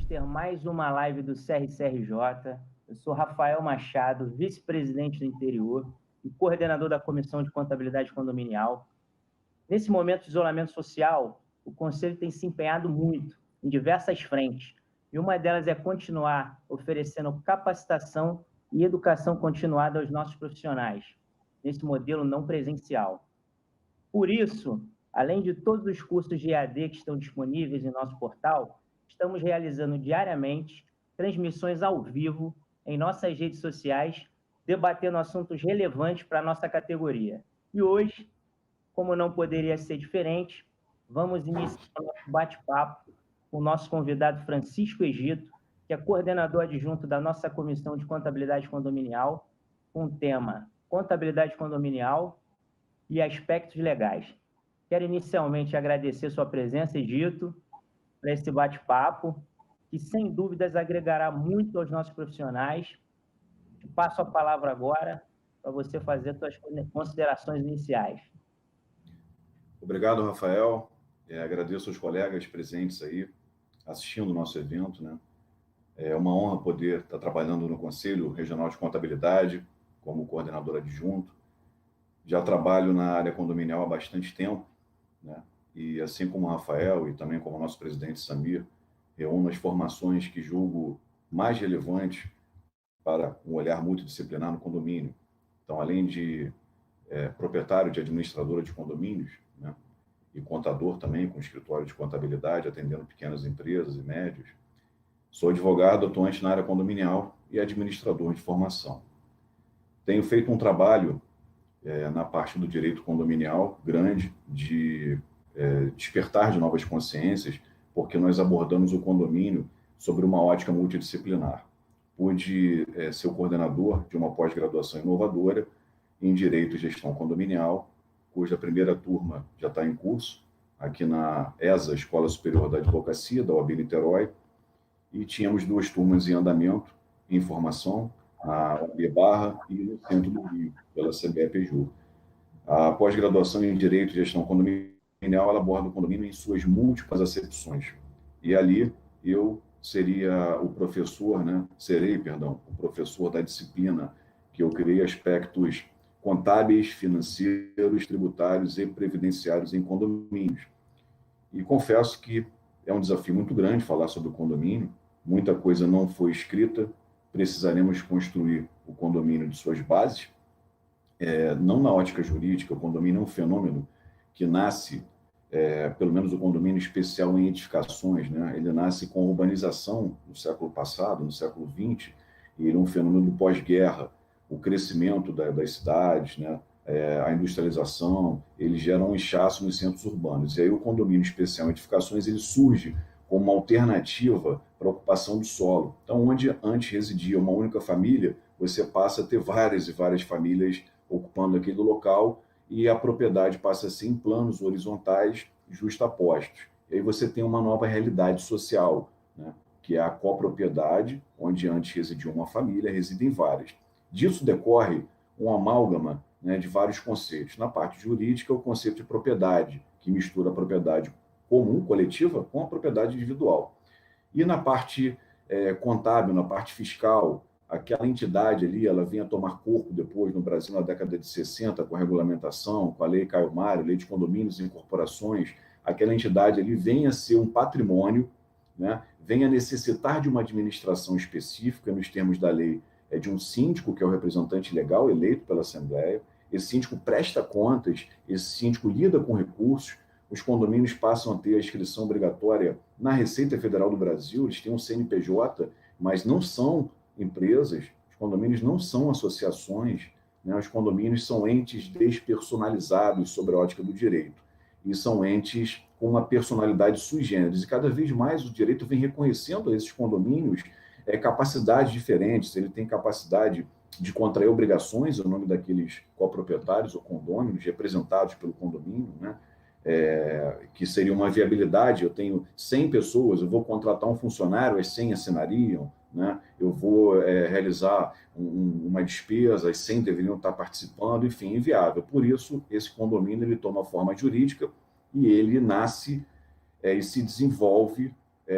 ter mais uma live do CRCRJ. Eu sou Rafael Machado, vice-presidente do interior e coordenador da Comissão de Contabilidade Condominial. Nesse momento de isolamento social, o Conselho tem se empenhado muito em diversas frentes, e uma delas é continuar oferecendo capacitação e educação continuada aos nossos profissionais, nesse modelo não presencial. Por isso, além de todos os cursos de EAD que estão disponíveis em nosso portal, estamos realizando diariamente transmissões ao vivo em nossas redes sociais, debatendo assuntos relevantes para a nossa categoria. E hoje, como não poderia ser diferente, vamos iniciar o nosso bate-papo com o nosso convidado Francisco Egito, que é coordenador adjunto da nossa Comissão de Contabilidade Condominial, com o tema Contabilidade Condominial e Aspectos Legais. Quero inicialmente agradecer sua presença, Egito, para esse bate-papo, que sem dúvidas agregará muito aos nossos profissionais. Te passo a palavra agora para você fazer suas considerações iniciais. Obrigado, Rafael. Agradeço aos colegas presentes aí, assistindo o nosso evento, né? É uma honra poder estar trabalhando no Conselho Regional de Contabilidade, como coordenador adjunto. Já trabalho na área condominial há bastante tempo, né? E assim como o Rafael e também como o nosso presidente Samir, reúno as formações que julgo mais relevantes para um olhar multidisciplinar no condomínio. Então, além de proprietário de administradora de condomínios, né, e contador também, com escritório de contabilidade, atendendo pequenas empresas e médias, sou advogado atuante na área condominial e administrador de formação. Tenho feito um trabalho na parte do direito condominial grande, de despertar de novas consciências, porque nós abordamos o condomínio sobre uma ótica multidisciplinar. Pude ser o coordenador de uma pós-graduação inovadora em Direito e Gestão Condominial, cuja primeira turma já está em curso, aqui na ESA, Escola Superior da Advocacia, da OAB Niterói, e tínhamos 2 turmas em andamento, em formação, na OAB Barra e no Centro do Rio, pela CBE-PJU. A pós-graduação em Direito e Gestão Condominial, ela aborda o condomínio em suas múltiplas acepções. E ali eu serei o professor da disciplina, que eu criei aspectos contábeis, financeiros, tributários e previdenciários em condomínios. E confesso que é um desafio muito grande falar sobre o condomínio, muita coisa não foi escrita, precisaremos construir o condomínio de suas bases, não na ótica jurídica. O condomínio é um fenômeno que nasce, pelo menos o condomínio especial em edificações, né? Ele nasce com a urbanização no século passado, no século XX, e ele é um fenômeno do pós-guerra, o crescimento das cidades, né? A industrialização, ele gera um inchaço nos centros urbanos. E aí o condomínio especial em edificações, ele surge como uma alternativa para a ocupação do solo. Então, onde antes residia uma única família, você passa a ter várias e várias famílias ocupando aquele local, e a propriedade passa a ser em planos horizontais justapostos. E aí você tem uma nova realidade social, né? Que é a copropriedade, onde antes residia uma família, residem várias. Disso decorre um amálgama, né, de vários conceitos. Na parte jurídica, o conceito de propriedade, que mistura a propriedade comum, coletiva, com a propriedade individual. E na parte contábil, na parte fiscal, aquela entidade ali, ela vinha tomar corpo depois no Brasil na década de 60, com a regulamentação, com a Lei Caio Mário, Lei de Condomínios e Incorporações. Aquela entidade ali vem a ser um patrimônio, né? Vem a necessitar de uma administração específica, nos termos da lei, de um síndico, que é o representante legal eleito pela Assembleia. Esse síndico presta contas, esse síndico lida com recursos. Os condomínios passam a ter a inscrição obrigatória na Receita Federal do Brasil, eles têm um CNPJ, mas não são empresas, os condomínios não são associações, né? Os condomínios são entes despersonalizados sobre a ótica do direito, e são entes com uma personalidade sui generis, e cada vez mais o direito vem reconhecendo a esses condomínios capacidades diferentes. Ele tem capacidade de contrair obrigações em nome daqueles coproprietários ou condôminos representados pelo condomínio, né? Que seria uma viabilidade. Eu tenho 100 pessoas, eu vou contratar um funcionário, as 100 assinariam, né? Eu vou realizar uma despesa, as 100 deveriam estar participando, enfim, inviável. Por isso, esse condomínio ele toma forma jurídica e ele nasce e se desenvolve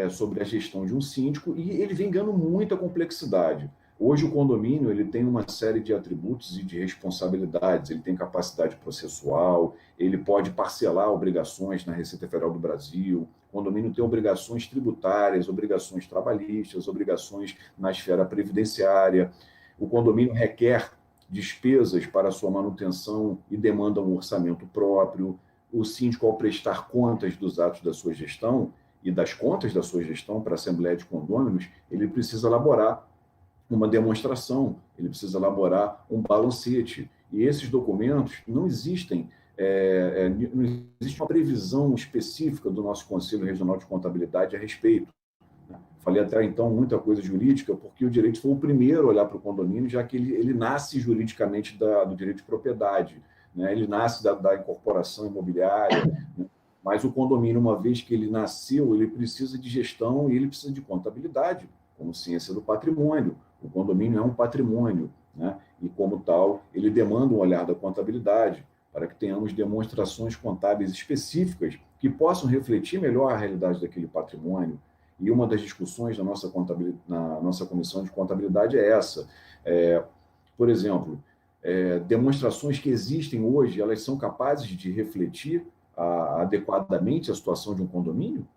sobre a gestão de um síndico, e ele vem ganhando muita complexidade. Hoje o condomínio ele tem uma série de atributos e de responsabilidades, ele tem capacidade processual, ele pode parcelar obrigações na Receita Federal do Brasil, o condomínio tem obrigações tributárias, obrigações trabalhistas, obrigações na esfera previdenciária, o condomínio requer despesas para sua manutenção e demanda um orçamento próprio, o síndico, ao prestar contas dos atos da sua gestão e das contas da sua gestão para a Assembleia de Condôminos, ele precisa elaborar uma demonstração, ele precisa elaborar um balancete. E esses documentos não existem, não existe uma previsão específica do nosso Conselho Regional de Contabilidade a respeito. Falei até então muita coisa jurídica, porque o direito foi o primeiro a olhar para o condomínio, já que ele nasce juridicamente do direito de propriedade, né? Ele nasce da incorporação imobiliária, né? Mas o condomínio, uma vez que ele nasceu, ele precisa de gestão e ele precisa de contabilidade, como ciência do patrimônio. O condomínio é um patrimônio, né? E, como tal, ele demanda um olhar da contabilidade para que tenhamos demonstrações contábeis específicas que possam refletir melhor a realidade daquele patrimônio. E uma das discussões na nossa comissão de contabilidade é essa. Por exemplo, demonstrações que existem hoje, elas são capazes de refletir adequadamente a situação de um condomínio?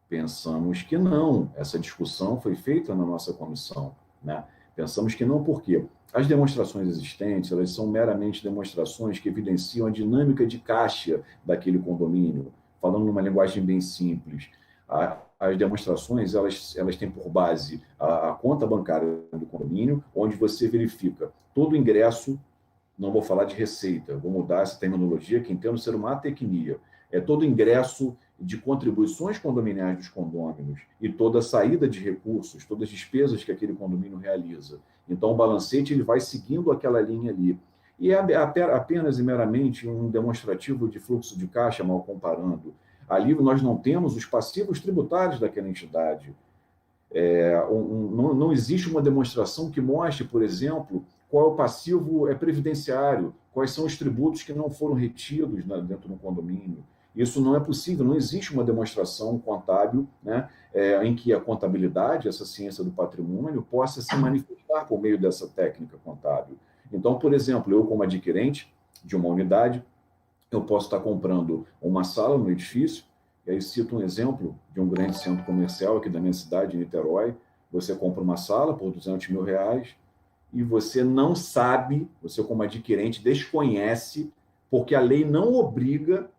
Pensamos que não. Essa discussão foi feita na nossa comissão, né? Pensamos que não, porque as demonstrações existentes, elas são meramente demonstrações que evidenciam a dinâmica de caixa daquele condomínio, falando numa linguagem bem simples. As demonstrações, elas têm por base a conta bancária do condomínio, onde você verifica todo o ingresso, não vou falar de receita, vou mudar essa terminologia, que entendo ser uma atecnia, todo o ingresso de contribuições condominiais dos condôminos e toda a saída de recursos, todas as despesas que aquele condomínio realiza. Então, o balancete ele vai seguindo aquela linha ali. E é apenas e meramente um demonstrativo de fluxo de caixa, mal comparando. Ali nós não temos os passivos tributários daquela entidade. Não existe uma demonstração que mostre, por exemplo, qual é o passivo previdenciário, quais são os tributos que não foram retidos dentro do condomínio. Isso não é possível, não existe uma demonstração contábil, né, em que a contabilidade, essa ciência do patrimônio, possa se manifestar por meio dessa técnica contábil. Então, por exemplo, eu como adquirente de uma unidade, eu posso estar comprando uma sala no edifício, e aí cito um exemplo de um grande centro comercial aqui da minha cidade, Niterói. Você compra uma sala por R$200 mil, e você não sabe, você como adquirente desconhece, porque a lei não obriga,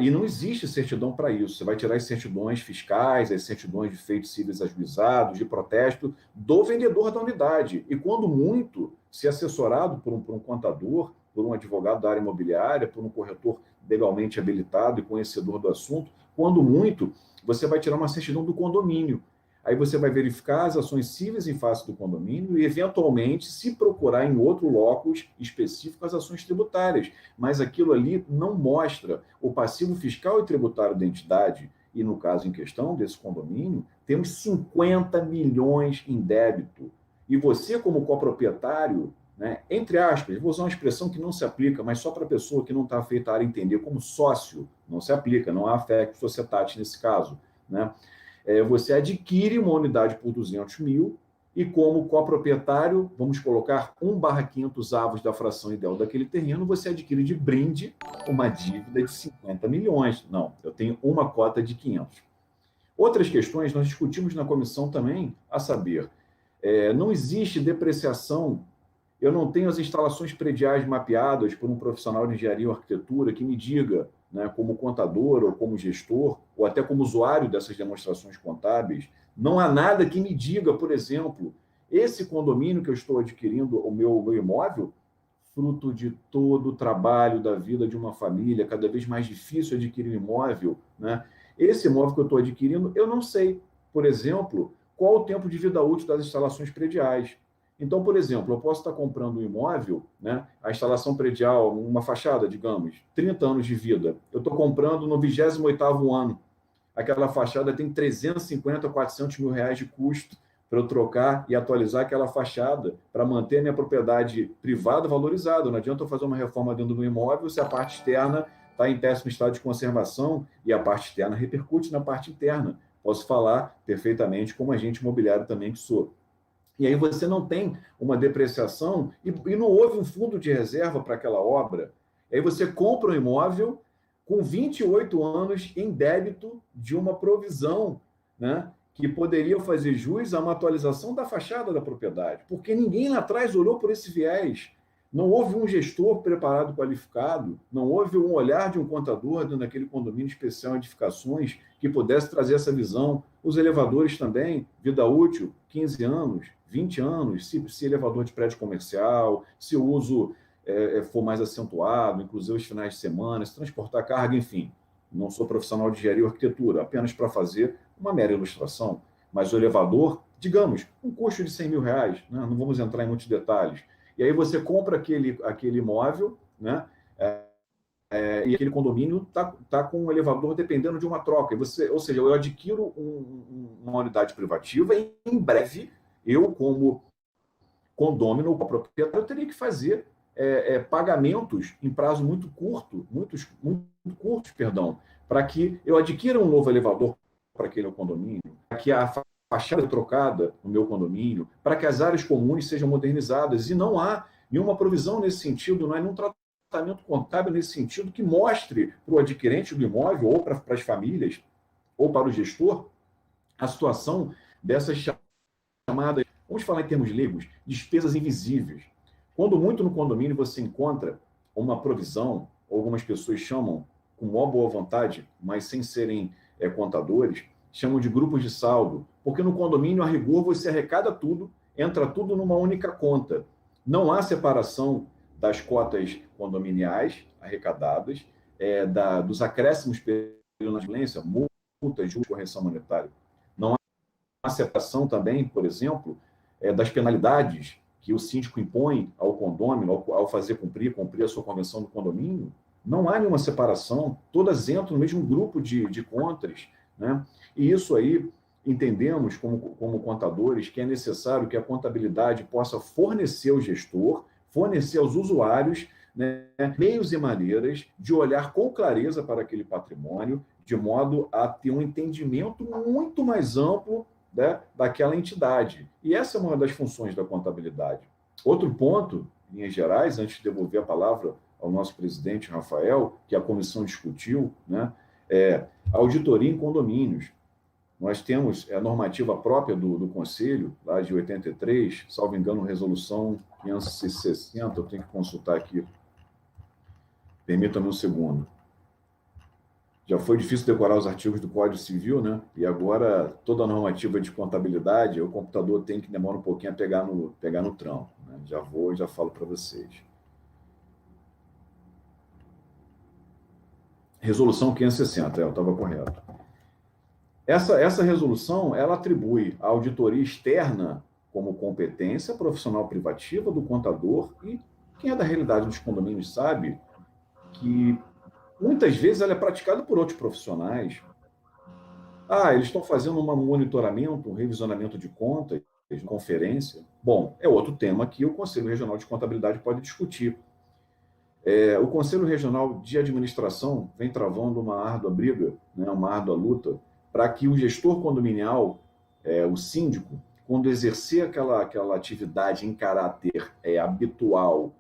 e não existe certidão para isso. Você vai tirar as certidões fiscais, as certidões de feitos cíveis ajuizados, de protesto, do vendedor da unidade. E quando muito, se assessorado por um contador, por um advogado da área imobiliária, por um corretor legalmente habilitado e conhecedor do assunto, quando muito, você vai tirar uma certidão do condomínio. Aí você vai verificar as ações cíveis em face do condomínio e, eventualmente, se procurar em outro locus específico as ações tributárias. Mas aquilo ali não mostra o passivo fiscal e tributário da entidade. E, no caso em questão desse condomínio, temos 50 milhões em débito. E você, como coproprietário, né, entre aspas, vou usar uma expressão que não se aplica, mas só para a pessoa que não está afeita a área entender, como sócio, não se aplica, não há affecto societate nesse caso, né? Você adquire uma unidade por R$200 mil e, como coproprietário, vamos colocar 1/500 avos da fração ideal daquele terreno, você adquire de brinde uma dívida de 50 milhões. Não, eu tenho uma cota de 500. Outras questões nós discutimos na comissão também, a saber, não existe depreciação. Eu não tenho as instalações prediais mapeadas por um profissional de engenharia ou arquitetura que me diga, né, como contador ou como gestor, ou até como usuário dessas demonstrações contábeis, não há nada que me diga, por exemplo, esse condomínio que eu estou adquirindo, o meu imóvel, fruto de todo o trabalho da vida de uma família, cada vez mais difícil adquirir um imóvel, né? Esse imóvel que eu estou adquirindo, eu não sei, por exemplo, qual o tempo de vida útil das instalações prediais. Então, por exemplo, eu posso estar comprando um imóvel, né, a instalação predial, uma fachada, digamos, 30 anos de vida. Eu estou comprando no 28º ano. Aquela fachada tem 350, 400 mil reais de custo para eu trocar e atualizar aquela fachada para manter a minha propriedade privada valorizada. Não adianta eu fazer uma reforma dentro do imóvel se a parte externa está em péssimo estado de conservação e a parte externa repercute na parte interna. posso falar perfeitamente como agente imobiliário também que sou. E aí você não tem uma depreciação e não houve um fundo de reserva para aquela obra. E aí você compra um imóvel com 28 anos em débito de uma provisão, né, que poderia fazer jus a uma atualização da fachada da propriedade, porque ninguém lá atrás olhou por esse viés. Não houve um gestor preparado, qualificado, não houve um olhar de um contador dentro daquele condomínio especial em edificações que pudesse trazer essa visão. Os elevadores também, vida útil, 15 anos, 20 anos, se elevador de prédio comercial, se o uso for mais acentuado, inclusive os finais de semana, se transportar carga, enfim. Não sou profissional de engenharia ou arquitetura, apenas para fazer uma mera ilustração. Mas o elevador, digamos, um custo de 100 mil reais, né? Não vamos entrar em muitos detalhes. E aí você compra aquele imóvel, né? E aquele condomínio tá com um elevador dependendo de uma troca. Ou seja, eu adquiro uma unidade privativa e, em breve, eu, como condômino ou proprietário, eu teria que fazer pagamentos em prazo muito curto, muito curtos, perdão, para que eu adquira um novo elevador para aquele condomínio, para que a fachada trocada no meu condomínio, para que as áreas comuns sejam modernizadas. E não há nenhuma provisão nesse sentido, não há nenhum tratamento contábil nesse sentido que mostre para o adquirente do imóvel, ou para as famílias, ou para o gestor, a situação dessas chamadas, vamos falar em termos leigos, despesas invisíveis. Quando muito no condomínio você encontra uma provisão, algumas pessoas chamam com maior boa vontade, mas sem serem contadores, chamam de grupos de saldo, porque no condomínio, a rigor, você arrecada tudo, entra tudo numa única conta. Não há separação das cotas condominiais arrecadadas, dos acréscimos pela inadimplência, multas, juros, correção monetária. Não há separação também, por exemplo, das penalidades que o síndico impõe ao condômino ao fazer cumprir a sua convenção do condomínio. Não há nenhuma separação, todas entram no mesmo grupo de contas, né? E isso aí, entendemos como contadores que é necessário que a contabilidade possa fornecer ao gestor, fornecer aos usuários, né, meios e maneiras de olhar com clareza para aquele patrimônio, de modo a ter um entendimento muito mais amplo, né, daquela entidade. E essa é uma das funções da contabilidade. Outro ponto, em linhas gerais, antes de devolver a palavra ao nosso presidente, Rafael, que a comissão discutiu, né, auditoria em condomínios. Nós temos a normativa própria do Conselho, lá de 83, salvo engano, resolução 560, eu tenho que consultar aqui. Permita-me um segundo. Já foi difícil decorar os artigos do Código Civil, né? E agora toda a normativa de contabilidade, o computador tem que demorar um pouquinho a pegar no tranco, né? Já falo para vocês. Resolução 560, eu estava correto. Essa resolução, ela atribui a auditoria externa como competência profissional privativa do contador, e quem é da realidade dos condomínios sabe que muitas vezes ela é praticada por outros profissionais. Eles estão fazendo um monitoramento, um revisionamento de contas, conferência. Bom, é outro tema que o Conselho Regional de Contabilidade pode discutir. O Conselho Regional de Administração vem travando uma árdua briga, né, uma árdua luta, para que o gestor condominial, o síndico, quando exercer aquela atividade em caráter habitual,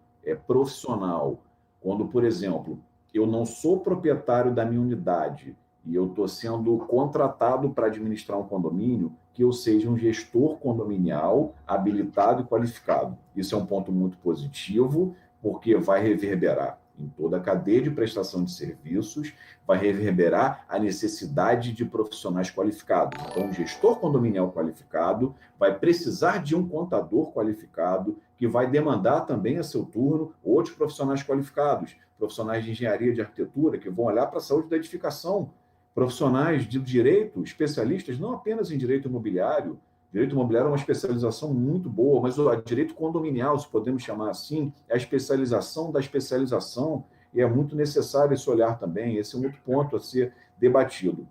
profissional, quando, por exemplo, eu não sou proprietário da minha unidade e eu estou sendo contratado para administrar um condomínio, que eu seja um gestor condominial habilitado e qualificado. Isso é um ponto muito positivo, porque vai reverberar em toda a cadeia de prestação de serviços, vai reverberar a necessidade de profissionais qualificados. Então, um gestor condominial qualificado vai precisar de um contador qualificado, que vai demandar também a seu turno outros profissionais qualificados, profissionais de engenharia, de arquitetura, que vão olhar para a saúde da edificação, profissionais de direito, especialistas não apenas em direito imobiliário. Direito imobiliário é uma especialização muito boa, mas o direito condominial, se podemos chamar assim, é a especialização da especialização, e é muito necessário esse olhar também. Esse é um outro ponto a ser debatido.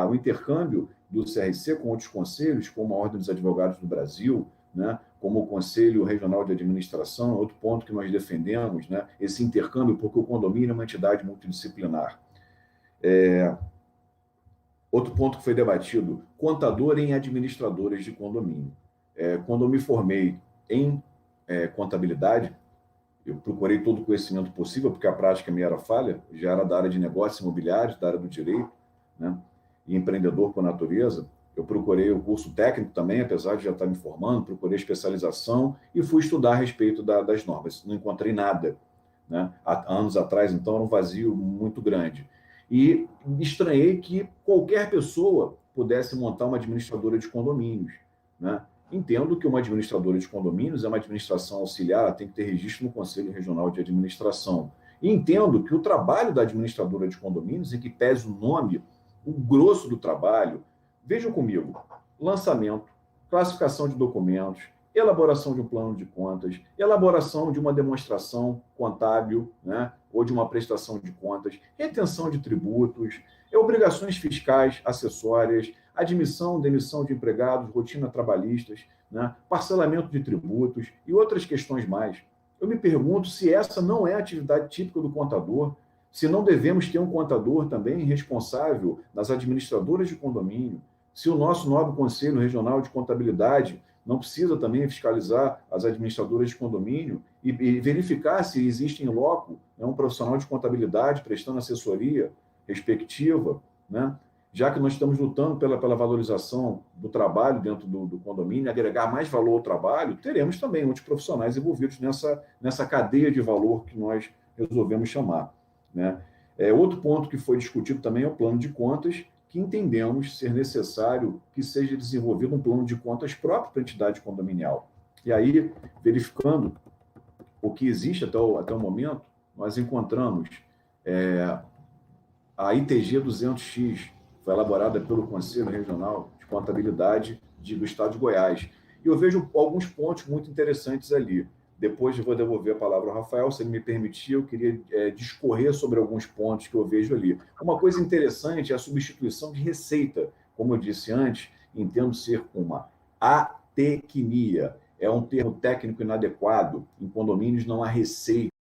O intercâmbio do CRC com outros conselhos, como a Ordem dos Advogados do Brasil, né, como o Conselho Regional de Administração, outro ponto que nós defendemos, né, esse intercâmbio, porque o condomínio é uma entidade multidisciplinar. Outro ponto que foi debatido, contador em administradores de condomínio. Quando eu me formei em contabilidade, eu procurei todo o conhecimento possível, porque a prática minha era falha, já era da área de negócios imobiliários, da área do direito, né? E empreendedor por natureza. Eu procurei o curso técnico também, apesar de já estar me formando, procurei especialização e fui estudar a respeito das normas. Não encontrei nada, né? Há anos atrás, então, era um vazio muito grande. E estranhei que qualquer pessoa pudesse montar uma administradora de condomínios, né? Entendo que uma administradora de condomínios é uma administração auxiliar, ela tem que ter registro no Conselho Regional de Administração. E entendo que o trabalho da administradora de condomínios, em que pese o nome, o grosso do trabalho, vejam comigo, lançamento, classificação de documentos, elaboração de um plano de contas, elaboração de uma demonstração contábil, né, ou de uma prestação de contas, retenção de tributos, obrigações fiscais acessórias, admissão, demissão de empregados, rotina trabalhistas, né, parcelamento de tributos e outras questões mais. Eu me pergunto se essa não é a atividade típica do contador, se não devemos ter um contador também responsável nas administradoras de condomínio, se o nosso nobre Conselho Regional de Contabilidade não precisa também fiscalizar as administradoras de condomínio e verificar se existe em loco, né, um profissional de contabilidade prestando assessoria respectiva, né? Já que nós estamos lutando pela valorização do trabalho dentro do condomínio, agregar mais valor ao trabalho, teremos também outros profissionais envolvidos nessa cadeia de valor que nós resolvemos chamar, né? Outro ponto que foi discutido também é o plano de contas, que entendemos ser necessário que seja desenvolvido um plano de contas próprio para a entidade condominial. E aí, verificando o que existe até o momento, nós encontramos a ITG 200X, foi elaborada pelo Conselho Regional de Contabilidade do Estado de Goiás. E eu vejo alguns pontos muito interessantes ali. Depois eu vou devolver a palavra ao Rafael, se ele me permitir, eu queria discorrer sobre alguns pontos que eu vejo ali. Uma coisa interessante é a substituição de receita. Como eu disse antes, entendo ser uma atecnia. É um termo técnico inadequado. Em condomínios não há receita.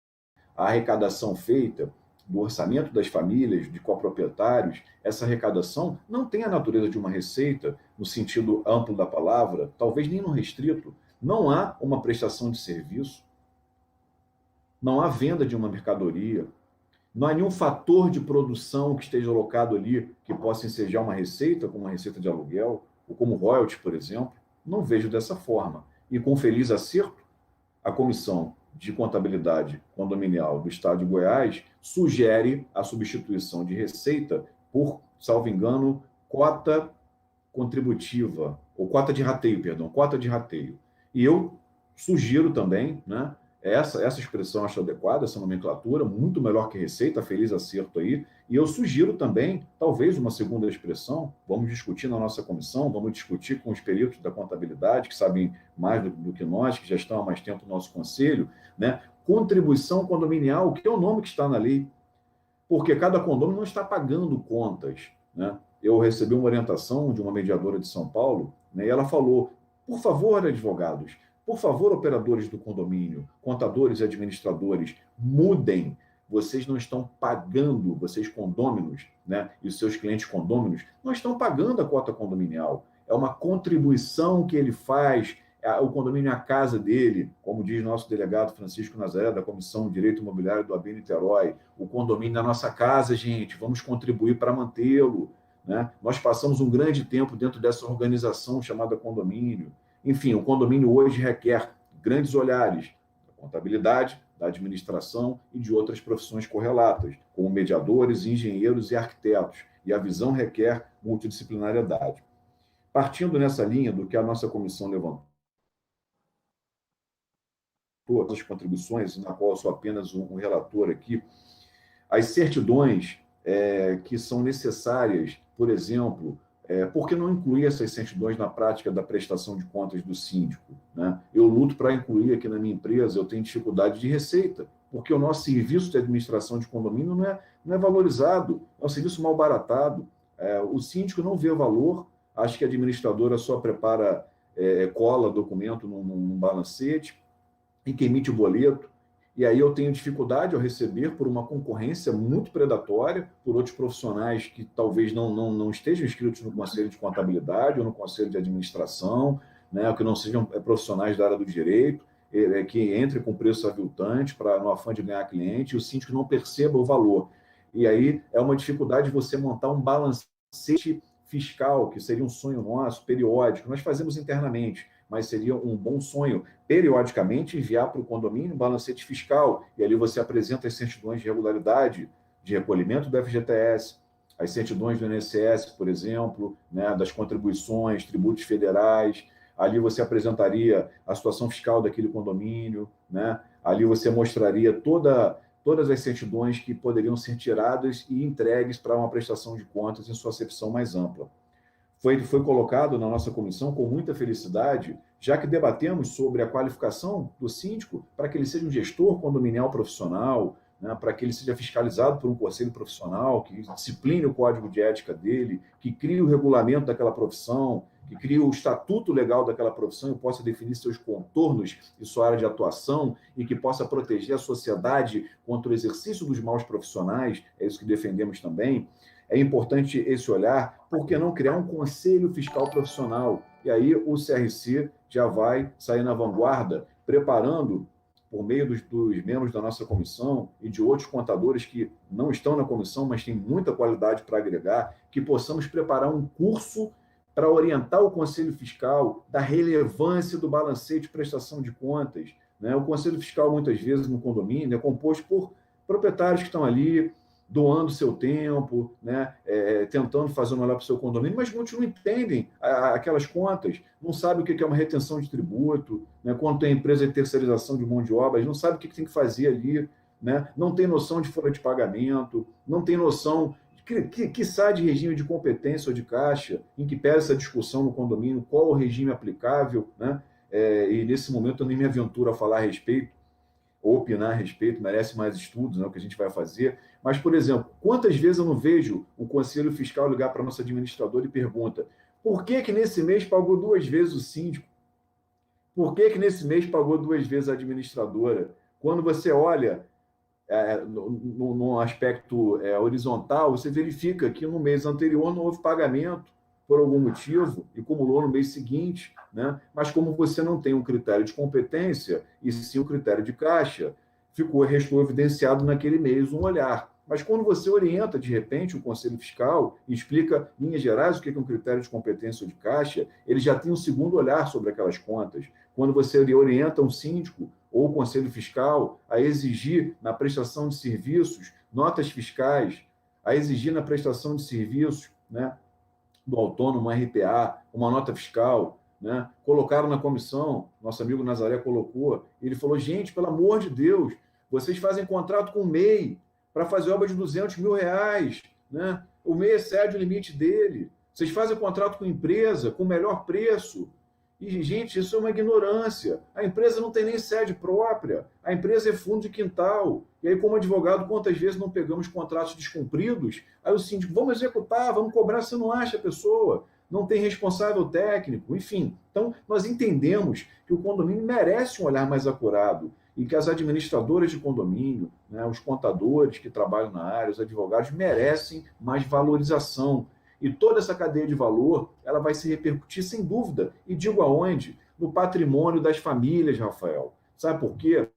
A arrecadação feita do orçamento das famílias, de coproprietários, essa arrecadação não tem a natureza de uma receita, no sentido amplo da palavra, talvez nem no restrito. Não há uma prestação de serviço, não há venda de uma mercadoria, não há nenhum fator de produção que esteja alocado ali que possa ensejar uma receita, como uma receita de aluguel, ou como royalties, por exemplo. Não vejo dessa forma. E com feliz acerto, a Comissão de Contabilidade Condominial do Estado de Goiás sugere a substituição de receita por, salvo engano, cota contributiva, ou cota de rateio, perdão, cota de rateio. E eu sugiro também, né, essa expressão acho adequada, essa nomenclatura, muito melhor que receita, feliz acerto aí, e eu sugiro também, talvez uma segunda expressão, vamos discutir na nossa comissão, vamos discutir com os peritos da contabilidade, que sabem mais do que nós, que já estão há mais tempo no nosso conselho, né, contribuição condominial, que é o nome que está na lei, porque cada condomínio não está pagando contas, né? Eu recebi uma orientação de uma mediadora de São Paulo, né, e ela falou, por favor, advogados, por favor, operadores do condomínio, contadores e administradores, mudem. Vocês não estão pagando, vocês condôminos, né, e os seus clientes condôminos, não estão pagando a cota condominial. É uma contribuição que ele faz, o condomínio é a casa dele, como diz nosso delegado Francisco Nazaré, da Comissão de Direito Imobiliário do AB Niterói. O condomínio é a nossa casa, gente, vamos contribuir para mantê-lo, né? Nós passamos um grande tempo dentro dessa organização chamada condomínio. Enfim, o condomínio hoje requer grandes olhares da contabilidade, da administração e de outras profissões correlatas, como mediadores, engenheiros e arquitetos. E a visão requer multidisciplinariedade. Partindo nessa linha do que a nossa comissão levantou, todas as contribuições, na qual eu sou apenas um relator aqui, as certidões que são necessárias, por exemplo, por que não incluir essas certidões na prática da prestação de contas do síndico, né? Eu luto para incluir aqui na minha empresa, eu tenho dificuldade de receita, porque o nosso serviço de administração de condomínio não é valorizado, é um serviço mal baratado. O síndico não vê valor, acha que a administradora só prepara, cola documento num balancete, e que emite o boleto. e aí eu tenho dificuldade ao receber por uma concorrência muito predatória, por outros profissionais que talvez não estejam inscritos no Conselho de Contabilidade ou no Conselho de Administração, né, ou que não sejam profissionais da área do direito, que entrem com preço aviltante no afã de ganhar cliente, e o síndico não perceba o valor. E aí é uma dificuldade você montar um balancete fiscal, que seria um sonho nosso, periódico. Nós fazemos internamente, mas seria um bom sonho, periodicamente, enviar para o condomínio um balancete fiscal, e ali você apresenta as certidões de regularidade de recolhimento do FGTS, as certidões do INSS, por exemplo, né, das contribuições, tributos federais. Ali você apresentaria a situação fiscal daquele condomínio, né? Ali você mostraria todas as certidões que poderiam ser tiradas e entregues para uma prestação de contas em sua acepção mais ampla. Foi colocado na nossa comissão com muita felicidade, já que debatemos sobre a qualificação do síndico para que ele seja um gestor condominial profissional, né, para que ele seja fiscalizado por um conselho profissional, que discipline o código de ética dele, que crie o regulamento daquela profissão, que crie o estatuto legal daquela profissão e possa definir seus contornos e sua área de atuação, e que possa proteger a sociedade contra o exercício dos maus profissionais, é isso que defendemos também. É importante esse olhar, por que não criar um conselho fiscal profissional? E aí o CRC já vai sair na vanguarda, preparando, por meio dos membros da nossa comissão e de outros contadores que não estão na comissão, mas têm muita qualidade para agregar, que possamos preparar um curso para orientar o Conselho Fiscal da relevância do balancete de prestação de contas, né? O Conselho Fiscal, muitas vezes, no condomínio, é composto por proprietários que estão ali doando seu tempo, né? Tentando fazer o melhor para o seu condomínio, mas muitos não entendem aquelas contas, não sabem o que é uma retenção de tributo, né? Quando tem empresa de terceirização de mão de obra, eles não sabem o que tem que fazer ali, né? Não tem noção de folha de pagamento, não tem noção que sai de regime de competência ou de caixa, em que pesa essa discussão no condomínio, qual o regime aplicável, né? E nesse momento eu nem me aventuro a falar a respeito, ou opinar a respeito, merece mais estudos, né, o que a gente vai fazer. Mas, por exemplo, quantas vezes eu não vejo o Conselho Fiscal ligar para a nossa administradora e pergunta: por que nesse mês pagou 2 vezes o síndico? Por que nesse mês pagou 2 vezes a administradora? Quando você olha no aspecto horizontal, você verifica que no mês anterior não houve pagamento por algum motivo e acumulou no mês seguinte, né? Mas como você não tem um critério de competência e sim um critério de caixa, restou evidenciado naquele mês um olhar. Mas quando você orienta, de repente, o Conselho Fiscal e explica, em linhas gerais, o que é um critério de competência ou de caixa, ele já tem um segundo olhar sobre aquelas contas. Quando você orienta um síndico ou o Conselho Fiscal a exigir na prestação de serviços notas fiscais, a exigir na prestação de serviços, né, do autônomo, RPA, uma nota fiscal, né? Colocaram na comissão, nosso amigo Nazaré colocou, ele falou: gente, pelo amor de Deus, vocês fazem contrato com o MEI para fazer obra de R$200 mil, né? O MEI excede o limite dele. Vocês fazem contrato com empresa com melhor preço. E, gente, isso é uma ignorância. A empresa não tem nem sede própria. A empresa é fundo de quintal. E aí, como advogado, quantas vezes não pegamos contratos descumpridos? Aí o síndico: vamos executar, vamos cobrar, você não acha a pessoa. Não tem responsável técnico. Enfim, então, nós entendemos que o condomínio merece um olhar mais acurado e que as administradoras de condomínio, né, os contadores que trabalham na área, os advogados, merecem mais valorização. E toda essa cadeia de valor, ela vai se repercutir, sem dúvida. E digo aonde? No patrimônio das famílias, Rafael. Sabe por quê?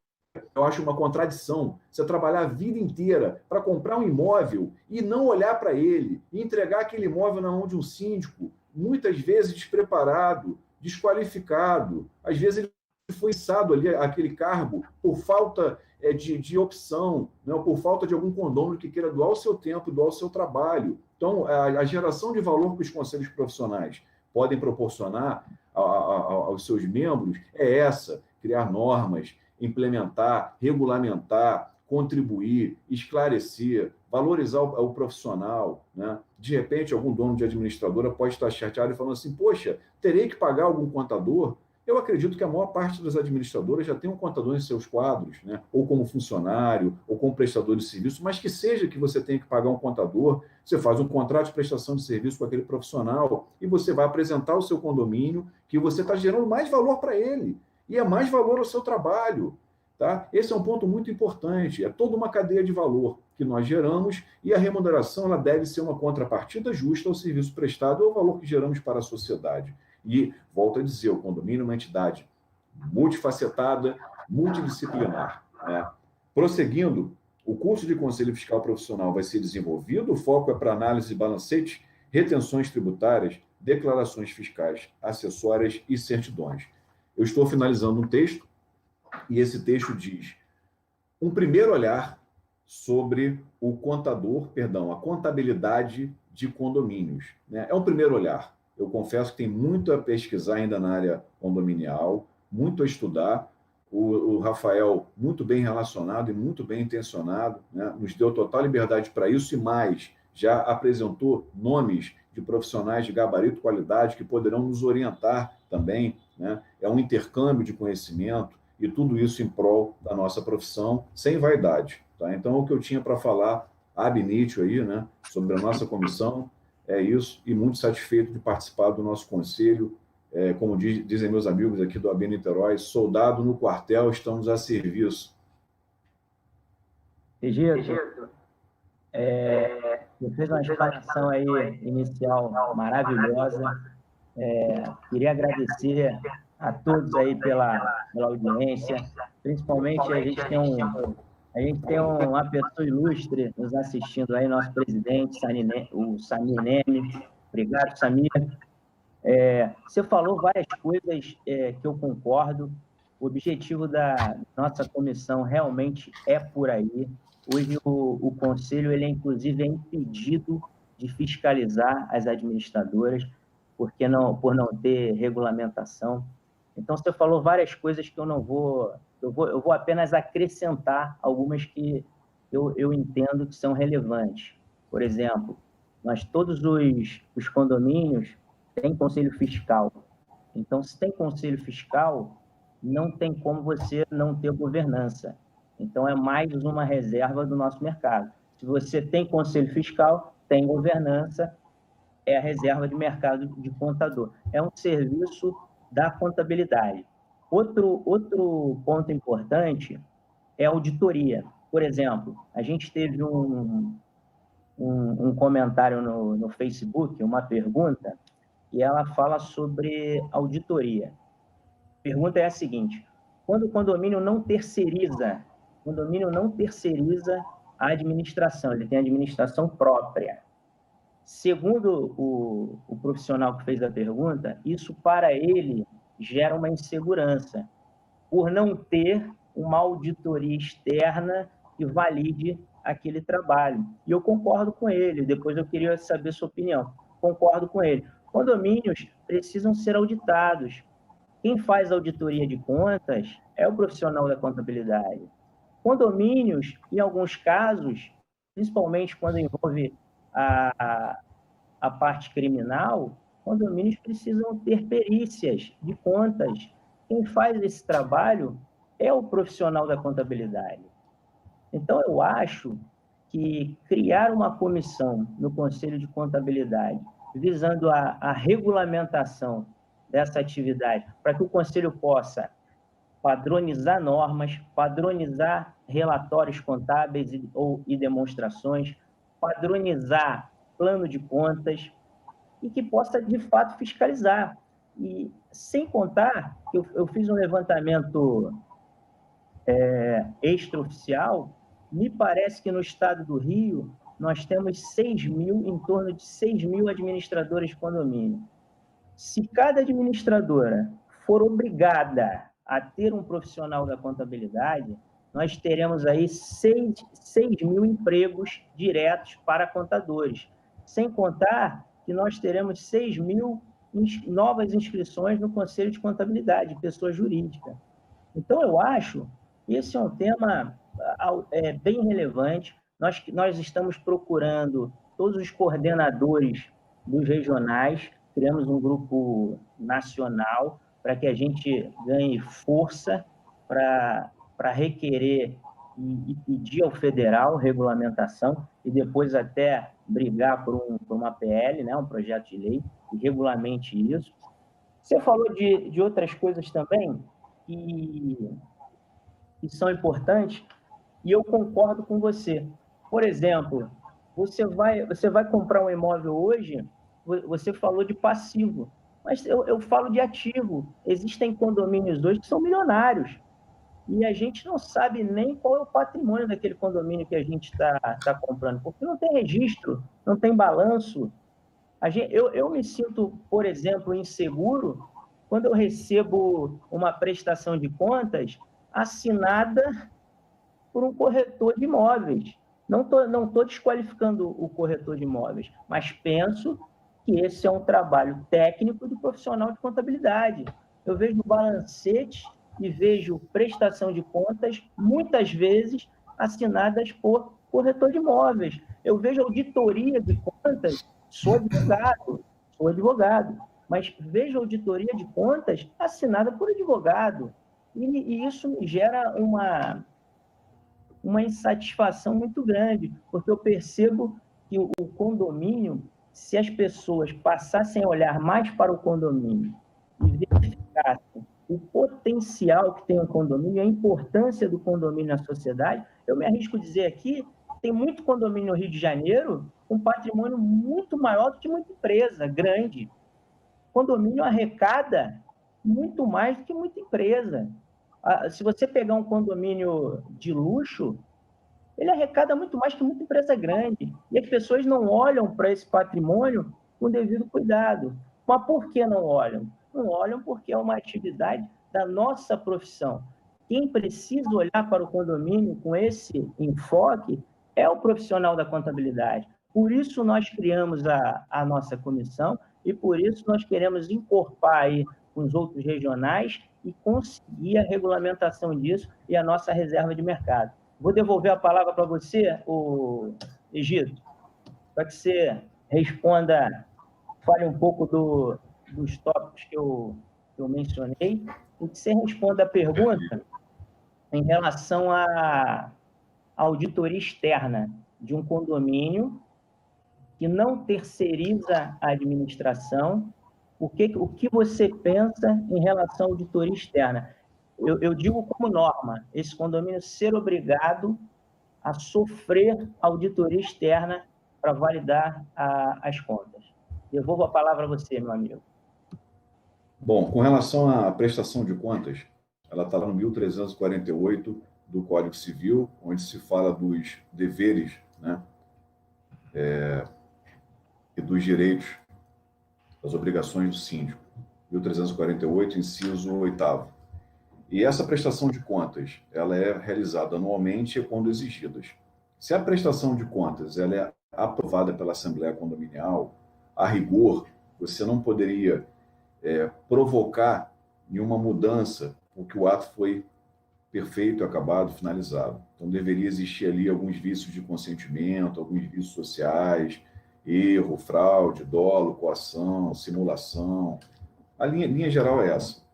Eu acho uma contradição você trabalhar a vida inteira para comprar um imóvel e não olhar para ele, e entregar aquele imóvel na mão de um síndico, muitas vezes despreparado, desqualificado. Às vezes ele foi içado ali aquele cargo por falta de opção, né, ou por falta de algum condômino que queira doar o seu tempo, doar o seu trabalho. Então, a geração de valor que os conselhos profissionais podem proporcionar aos seus membros é essa: criar normas, implementar, regulamentar, contribuir, esclarecer, valorizar o profissional, né? De repente, algum dono de administradora pode estar chateado e falando assim: poxa, terei que pagar algum contador? Eu acredito que a maior parte das administradoras já tem um contador em seus quadros, né? Ou como funcionário, ou como prestador de serviço, mas que seja que você tenha que pagar um contador, você faz um contrato de prestação de serviço com aquele profissional e você vai apresentar o seu condomínio, que você está gerando mais valor para ele, e é mais valor ao seu trabalho. Tá? Esse é um ponto muito importante. É toda uma cadeia de valor que nós geramos e a remuneração ela deve ser uma contrapartida justa ao serviço prestado ou ao valor que geramos para a sociedade. E, volto a dizer, o condomínio é uma entidade multifacetada, multidisciplinar. Né? Prosseguindo, o curso de Conselho Fiscal Profissional vai ser desenvolvido, o foco é para análise de balancete, retenções tributárias, declarações fiscais, acessórias e certidões. Eu estou finalizando um texto, e esse texto diz: um primeiro olhar sobre a contabilidade de condomínios. Né? É um primeiro olhar. Eu confesso que tem muito a pesquisar ainda na área condominial, muito a estudar. O Rafael, muito bem relacionado e muito bem intencionado, né? Nos deu total liberdade para isso e mais, já apresentou nomes de profissionais de gabarito e qualidade que poderão nos orientar também. Né? É um intercâmbio de conhecimento, e tudo isso em prol da nossa profissão, sem vaidade. Tá? Então, o que eu tinha para falar ab initio aí, né, sobre a nossa comissão, é isso, e muito satisfeito de participar do nosso conselho. Como dizem meus amigos aqui do AB Niterói, soldado no quartel, estamos a serviço. Egito, você fez uma explanação aí inicial maravilhosa. Queria agradecer a todos aí pela audiência, principalmente a gente tem uma pessoa ilustre nos assistindo aí, nosso presidente, o Samir Neme. Obrigado, Samir. Você falou várias coisas que eu concordo. O objetivo da nossa comissão realmente é por aí. Hoje o Conselho, ele inclusive é impedido de fiscalizar as administradoras, por não ter regulamentação. Então, você falou várias coisas que eu vou apenas acrescentar algumas que eu entendo que são relevantes. Por exemplo, todos os condomínios têm conselho fiscal. Então, se tem conselho fiscal, não tem como você não ter governança. Então, é mais uma reserva do nosso mercado. Se você tem conselho fiscal, tem governança, é a reserva de mercado de contador. É um serviço da contabilidade. Outro ponto importante é a auditoria. Por exemplo, a gente teve um comentário no Facebook, uma pergunta, e ela fala sobre auditoria. A pergunta é a seguinte: quando o condomínio não terceiriza a administração, ele tem administração própria. Segundo o profissional que fez a pergunta, isso para ele gera uma insegurança, por não ter uma auditoria externa que valide aquele trabalho. E eu concordo com ele, depois eu queria saber sua opinião. Concordo com ele. Condomínios precisam ser auditados. Quem faz auditoria de contas é o profissional da contabilidade. Condomínios, em alguns casos, principalmente quando envolve a parte criminal, condomínios precisam ter perícias de contas. Quem faz esse trabalho é o profissional da contabilidade. Então, eu acho que criar uma comissão no Conselho de Contabilidade visando a regulamentação dessa atividade, para que o Conselho possa padronizar normas, padronizar relatórios contábeis e demonstrações, padronizar plano de contas e que possa, de fato, fiscalizar. E, sem contar, eu fiz um levantamento extraoficial, me parece que no estado do Rio nós temos em torno de 6 mil administradoras de condomínio. Se cada administradora for obrigada a ter um profissional da contabilidade, nós teremos aí 6 mil empregos diretos para contadores, sem contar que nós teremos 6 mil novas inscrições no Conselho de Contabilidade, pessoa jurídica. Então, eu acho que esse é um tema bem relevante. Nós estamos procurando todos os coordenadores dos regionais, criamos um grupo nacional para que a gente ganhe força para requerer e pedir ao federal regulamentação e depois até brigar por uma PL, né, um projeto de lei, que regulamente isso. Você falou de outras coisas também, que são importantes, e eu concordo com você. Por exemplo, você vai comprar um imóvel hoje, você falou de passivo, mas eu falo de ativo. Existem condomínios hoje que são milionários, e a gente não sabe nem qual é o patrimônio daquele condomínio que a gente está comprando, porque não tem registro, não tem balanço. Eu me sinto, por exemplo, inseguro quando eu recebo uma prestação de contas assinada por um corretor de imóveis. Não tô desqualificando o corretor de imóveis, mas penso que esse é um trabalho técnico do profissional de contabilidade. Eu vejo balancete e vejo prestação de contas, muitas vezes, assinadas por corretor de imóveis. Eu vejo auditoria de contas, sou advogado, mas vejo auditoria de contas assinada por advogado. E isso me gera uma insatisfação muito grande, porque eu percebo que o condomínio, se as pessoas passassem a olhar mais para o condomínio e verificassem o potencial que tem um condomínio, a importância do condomínio na sociedade, eu me arrisco a dizer aqui, tem muito condomínio no Rio de Janeiro com patrimônio muito maior do que muita empresa grande. Condomínio arrecada muito mais do que muita empresa. Se você pegar um condomínio de luxo, ele arrecada muito mais que muita empresa grande. E as pessoas não olham para esse patrimônio com devido cuidado. Mas por que não olham? Não olham porque é uma atividade da nossa profissão. Quem precisa olhar para o condomínio com esse enfoque é o profissional da contabilidade. Por isso nós criamos a nossa comissão e por isso nós queremos encorpar aí com os outros regionais e conseguir a regulamentação disso e a nossa reserva de mercado. Vou devolver a palavra para você, o Egito, para que você responda, fale um pouco dos tópicos que eu mencionei, e que você responda a pergunta em relação à auditoria externa de um condomínio que não terceiriza a administração. O que você pensa em relação à auditoria externa? Eu digo como norma, esse condomínio ser obrigado a sofrer auditoria externa para validar as contas. Devolvo a palavra a você, meu amigo. Bom, com relação à prestação de contas, ela está lá no 1348 do Código Civil, onde se fala dos deveres, né, e dos direitos, das obrigações do síndico. 1348, inciso 8º. E essa prestação de contas, ela é realizada anualmente quando exigidas. Se a prestação de contas ela é aprovada pela Assembleia Condominial, a rigor, você não poderia provocar nenhuma mudança, porque o ato foi perfeito, acabado, finalizado. Então, deveria existir ali alguns vícios de consentimento, alguns vícios sociais, erro, fraude, dolo, coação, simulação. A linha geral é essa.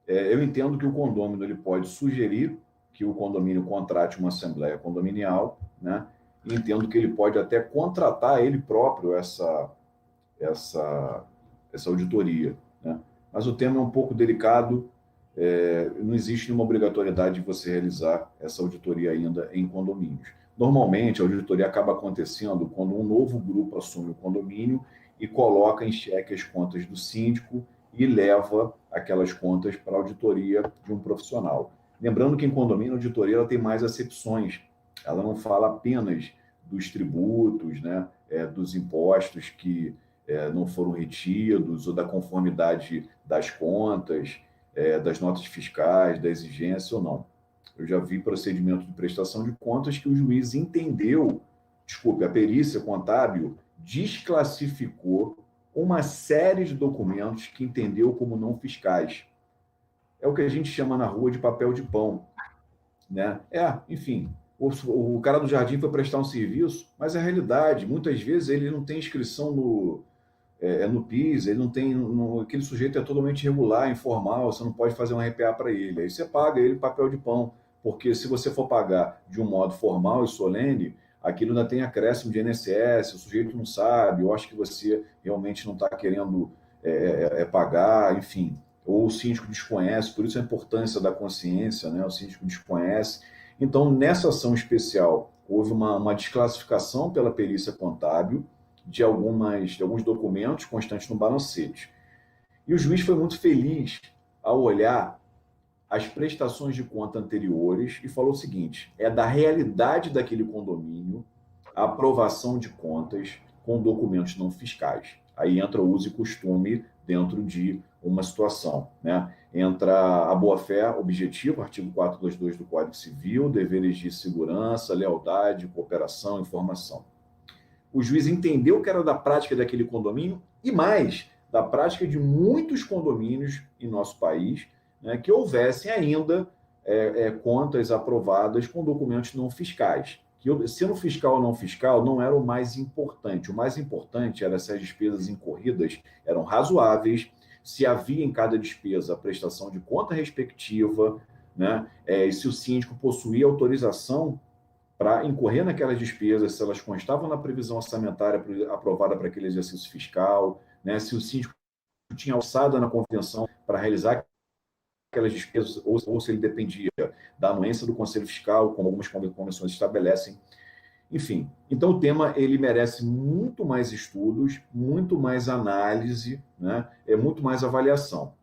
Eu entendo que o condômino ele pode sugerir que o condomínio contrate uma assembleia condominial, né? E entendo que ele pode até contratar ele próprio essa auditoria, né? Mas o tema é um pouco delicado, não existe nenhuma obrigatoriedade de você realizar essa auditoria ainda em condomínios. Normalmente, a auditoria acaba acontecendo quando um novo grupo assume o condomínio e coloca em xeque as contas do síndico e leva aquelas contas para a auditoria de um profissional. Lembrando que em condomínio, a auditoria ela tem mais acepções. Ela não fala apenas dos tributos, né, dos impostos que não foram retidos, ou da conformidade das contas, das notas fiscais, da exigência ou não. Eu já vi procedimento de prestação de contas que o juiz entendeu, a perícia contábil desclassificou uma série de documentos que entendeu como não fiscais. É o que a gente chama na rua de papel de pão, né? Enfim, o cara do jardim foi prestar um serviço, mas a realidade, muitas vezes, ele não tem inscrição no PIS, ele não tem, aquele sujeito é totalmente irregular, informal, você não pode fazer um RPA para ele. Aí você paga ele papel de pão, porque se você for pagar de um modo formal e solene, aquilo ainda tem acréscimo de INSS, o sujeito não sabe, eu acho que você realmente não está querendo pagar, enfim. ou o síndico desconhece, por isso a importância da consciência, né? O síndico desconhece. Então, nessa ação especial, houve uma desclassificação pela perícia contábil de alguns documentos constantes no balancete. E o juiz foi muito feliz ao olhar as prestações de conta anteriores e falou o seguinte: é da realidade daquele condomínio a aprovação de contas com documentos não fiscais. Aí entra o uso e costume dentro de uma situação, né? Entra a boa-fé objetiva, artigo 422 do Código Civil, deveres de segurança, lealdade, cooperação, informação. O juiz entendeu que era da prática daquele condomínio e mais, da prática de muitos condomínios em nosso país, né, que houvessem ainda contas aprovadas com documentos não fiscais. Que, sendo fiscal ou não fiscal, não era o mais importante. O mais importante era se as despesas incorridas eram razoáveis, se havia em cada despesa a prestação de conta respectiva, né, e se o síndico possuía autorização para incorrer naquelas despesas, se elas constavam na previsão orçamentária aprovada para aquele exercício fiscal, né, se o síndico tinha alçada na convenção para realizar aquelas despesas, ou se ele dependia da anuência do Conselho Fiscal, como algumas convenções estabelecem. Enfim, então o tema ele merece muito mais estudos, muito mais análise, né, muito mais avaliação.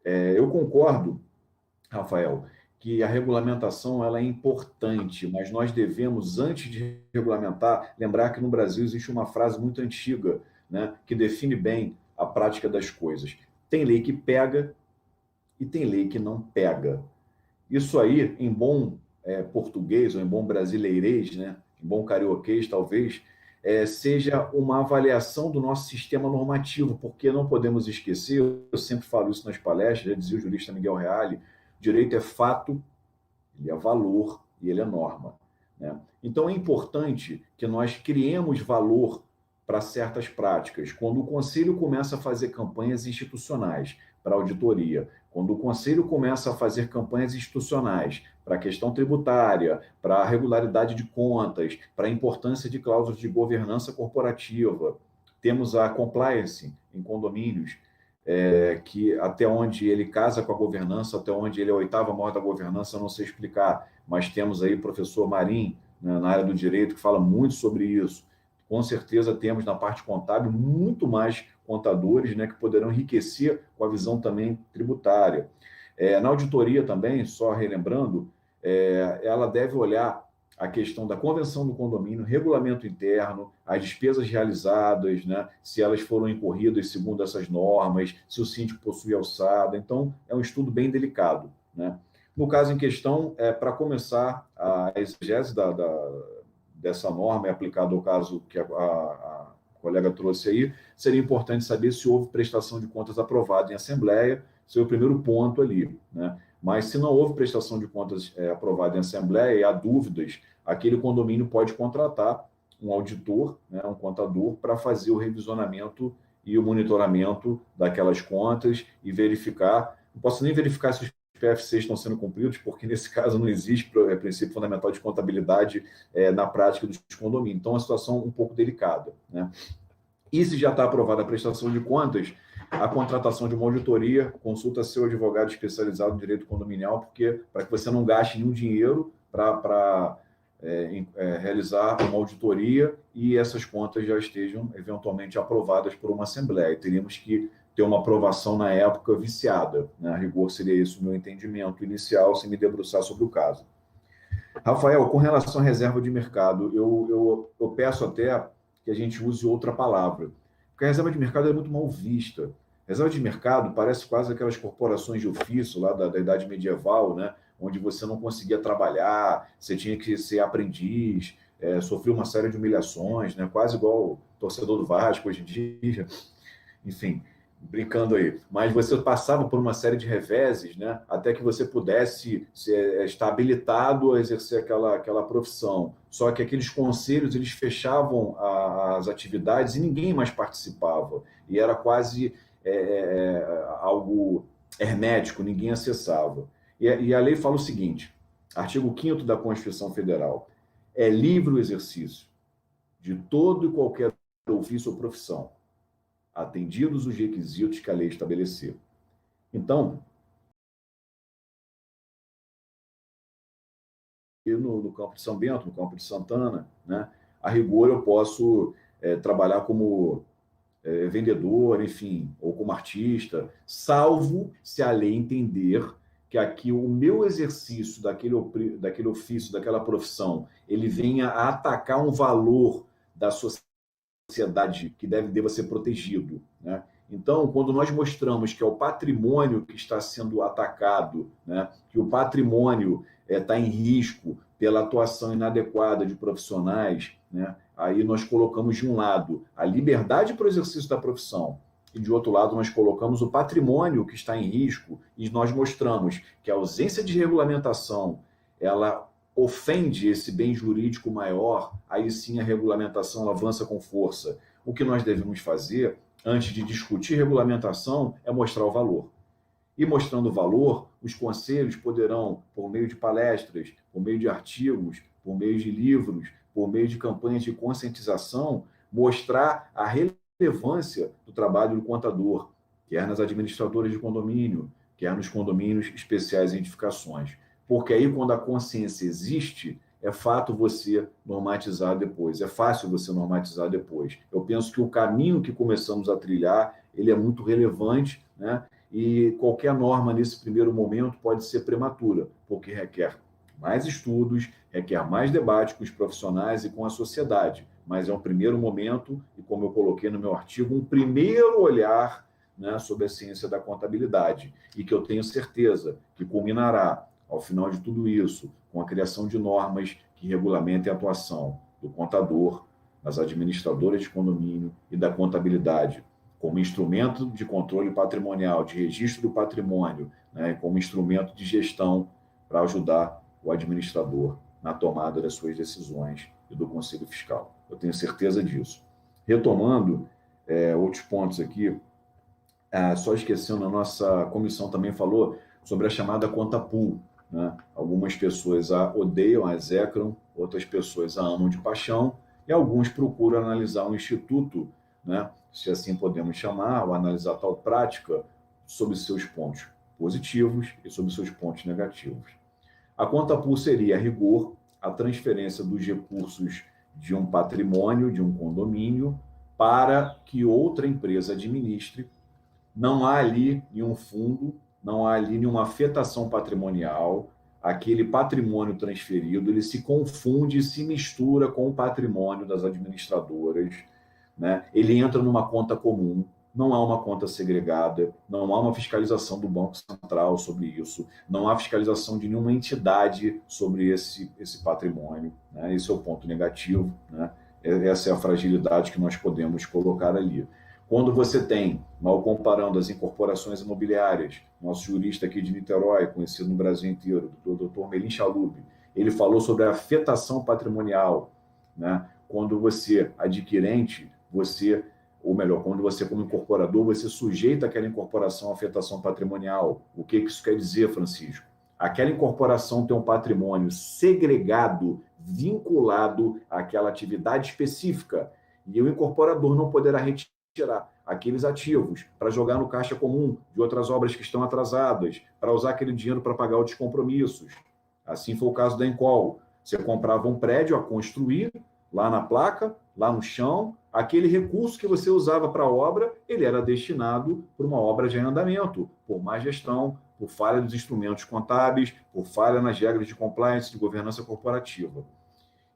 Eu concordo, Rafael, que a regulamentação ela é importante, mas nós devemos, antes de regulamentar, lembrar que no Brasil existe uma frase muito antiga, né, que define bem a prática das coisas. Tem lei que pega e tem lei que não pega. Isso aí, em bom português, ou em bom brasileirês, né, em bom carioquês, talvez, seja uma avaliação do nosso sistema normativo, porque não podemos esquecer, eu sempre falo isso nas palestras, já dizia o jurista Miguel Reale, direito é fato, ele é valor e ele é norma, né? Então é importante que nós criemos valor para certas práticas. Quando o conselho começa a fazer campanhas institucionais para auditoria, quando o conselho começa a fazer campanhas institucionais para a questão tributária, para a regularidade de contas, para a importância de cláusulas de governança corporativa, temos a compliance em condomínios, que até onde ele casa com a governança, até onde ele é a oitava maior da governança, eu não sei explicar, mas temos aí o professor Marim, né, na área do direito, que fala muito sobre isso. Com certeza temos na parte contábil muito mais contadores, né, que poderão enriquecer com a visão também tributária. Na auditoria também, só relembrando, ela deve olhar a questão da convenção do condomínio, regulamento interno, as despesas realizadas, né, se elas foram incorridas segundo essas normas, se o síndico possui alçada. Então, é um estudo bem delicado, né? No caso em questão, para começar, a exegese dessa norma é aplicada ao caso que a colega trouxe aí, seria importante saber se houve prestação de contas aprovada em assembleia, esse é o primeiro ponto ali, né? Mas se não houve prestação de contas aprovada em assembleia e há dúvidas, aquele condomínio pode contratar um auditor, né, um contador, para fazer o revisionamento e o monitoramento daquelas contas e verificar. Não posso nem verificar se os PFCs estão sendo cumpridos, porque nesse caso não existe princípio fundamental de contabilidade na prática dos condomínios. Então, é uma situação um pouco delicada, né? E se já está aprovada a prestação de contas, a contratação de uma auditoria, consulta seu advogado especializado em direito condominial, porque para que você não gaste nenhum dinheiro para realizar uma auditoria e essas contas já estejam eventualmente aprovadas por uma assembleia. E teríamos que ter uma aprovação na época viciada, né? A rigor seria isso o meu entendimento inicial, sem me debruçar sobre o caso. Rafael, com relação à reserva de mercado, eu peço até que a gente use outra palavra, porque a reserva de mercado é muito mal vista. Reserva de mercado parece quase aquelas corporações de ofício lá da Idade Medieval, né? Onde você não conseguia trabalhar, você tinha que ser aprendiz, sofreu uma série de humilhações, né? Quase igual o torcedor do Vasco hoje em dia. Enfim, brincando aí, mas você passava por uma série de reveses, né, até que você pudesse estar habilitado a exercer aquela profissão. Só que aqueles conselhos, eles fechavam as atividades e ninguém mais participava. E era quase algo hermético, ninguém acessava. E a lei fala o seguinte, artigo 5º da Constituição Federal, é livre o exercício de todo e qualquer ofício ou profissão, atendidos os requisitos que a lei estabelecer. Então, no campo de São Bento, no campo de Santana, né, a rigor eu posso trabalhar como vendedor, enfim, ou como artista, salvo se a lei entender que aqui o meu exercício daquele ofício, daquela profissão, ele venha a atacar um valor da sociedade que deva ser protegido, né? Então, quando nós mostramos que é o patrimônio que está sendo atacado, né, que o patrimônio está em risco pela atuação inadequada de profissionais, né, aí nós colocamos de um lado a liberdade para o exercício da profissão e de outro lado nós colocamos o patrimônio que está em risco e nós mostramos que a ausência de regulamentação, ela ofende esse bem jurídico maior, aí sim a regulamentação avança com força. O que nós devemos fazer antes de discutir regulamentação, é mostrar o valor. E mostrando o valor, os conselhos poderão, por meio de palestras, por meio de artigos, por meio de livros, por meio de campanhas de conscientização, mostrar a relevância do trabalho do contador, quer nas administradoras de condomínio, quer nos condomínios especiais em edificações. Porque aí, quando a consciência existe, é fato você normatizar depois, é fácil você normatizar depois. Eu penso que o caminho que começamos a trilhar, ele é muito relevante, né? E qualquer norma nesse primeiro momento pode ser prematura, porque requer mais estudos, requer mais debate com os profissionais e com a sociedade, mas é um primeiro momento, e como eu coloquei no meu artigo, um primeiro olhar, né, sobre a ciência da contabilidade, e que eu tenho certeza que culminará, ao final de tudo isso, com a criação de normas que regulamentem a atuação do contador, das administradoras de condomínio e da contabilidade, como instrumento de controle patrimonial, de registro do patrimônio, né, como instrumento de gestão para ajudar o administrador na tomada das suas decisões e do Conselho Fiscal. Eu tenho certeza disso. Retomando outros pontos aqui, só esquecendo, a nossa comissão também falou sobre a chamada conta pool, né? Algumas pessoas a odeiam, a execram, outras pessoas a amam de paixão, e alguns procuram analisar um instituto, né, se assim podemos chamar, ou analisar tal prática sob seus pontos positivos e sob seus pontos negativos. A conta pool seria, a rigor, a transferência dos recursos de um patrimônio, de um condomínio, para que outra empresa administre. Não há ali nenhum fundo, não há ali nenhuma afetação patrimonial. Aquele patrimônio transferido, ele se confunde, se mistura com o patrimônio das administradoras, né? Ele entra numa conta comum, não há uma conta segregada, não há uma fiscalização do Banco Central sobre isso, não há fiscalização de nenhuma entidade sobre esse patrimônio, né? Esse é o ponto negativo, né? Essa é a fragilidade que nós podemos colocar ali. Quando você tem, mal comparando as incorporações imobiliárias, nosso jurista aqui de Niterói, conhecido no Brasil inteiro, o Dr. Melim Chalub, ele falou sobre a afetação patrimonial, né? Quando você, adquirente, quando você como incorporador, você sujeita aquela incorporação à afetação patrimonial. O que isso quer dizer, Francisco? Aquela incorporação tem um patrimônio segregado, vinculado àquela atividade específica, e o incorporador não poderá retirar aqueles ativos para jogar no caixa comum de outras obras que estão atrasadas, para usar aquele dinheiro para pagar outros compromissos. Assim foi o caso da Encol. Você comprava um prédio a construir, lá na placa, lá no chão, aquele recurso que você usava para a obra, ele era destinado para uma obra de arrendamento, por má gestão, por falha dos instrumentos contábeis, por falha nas regras de compliance, de governança corporativa.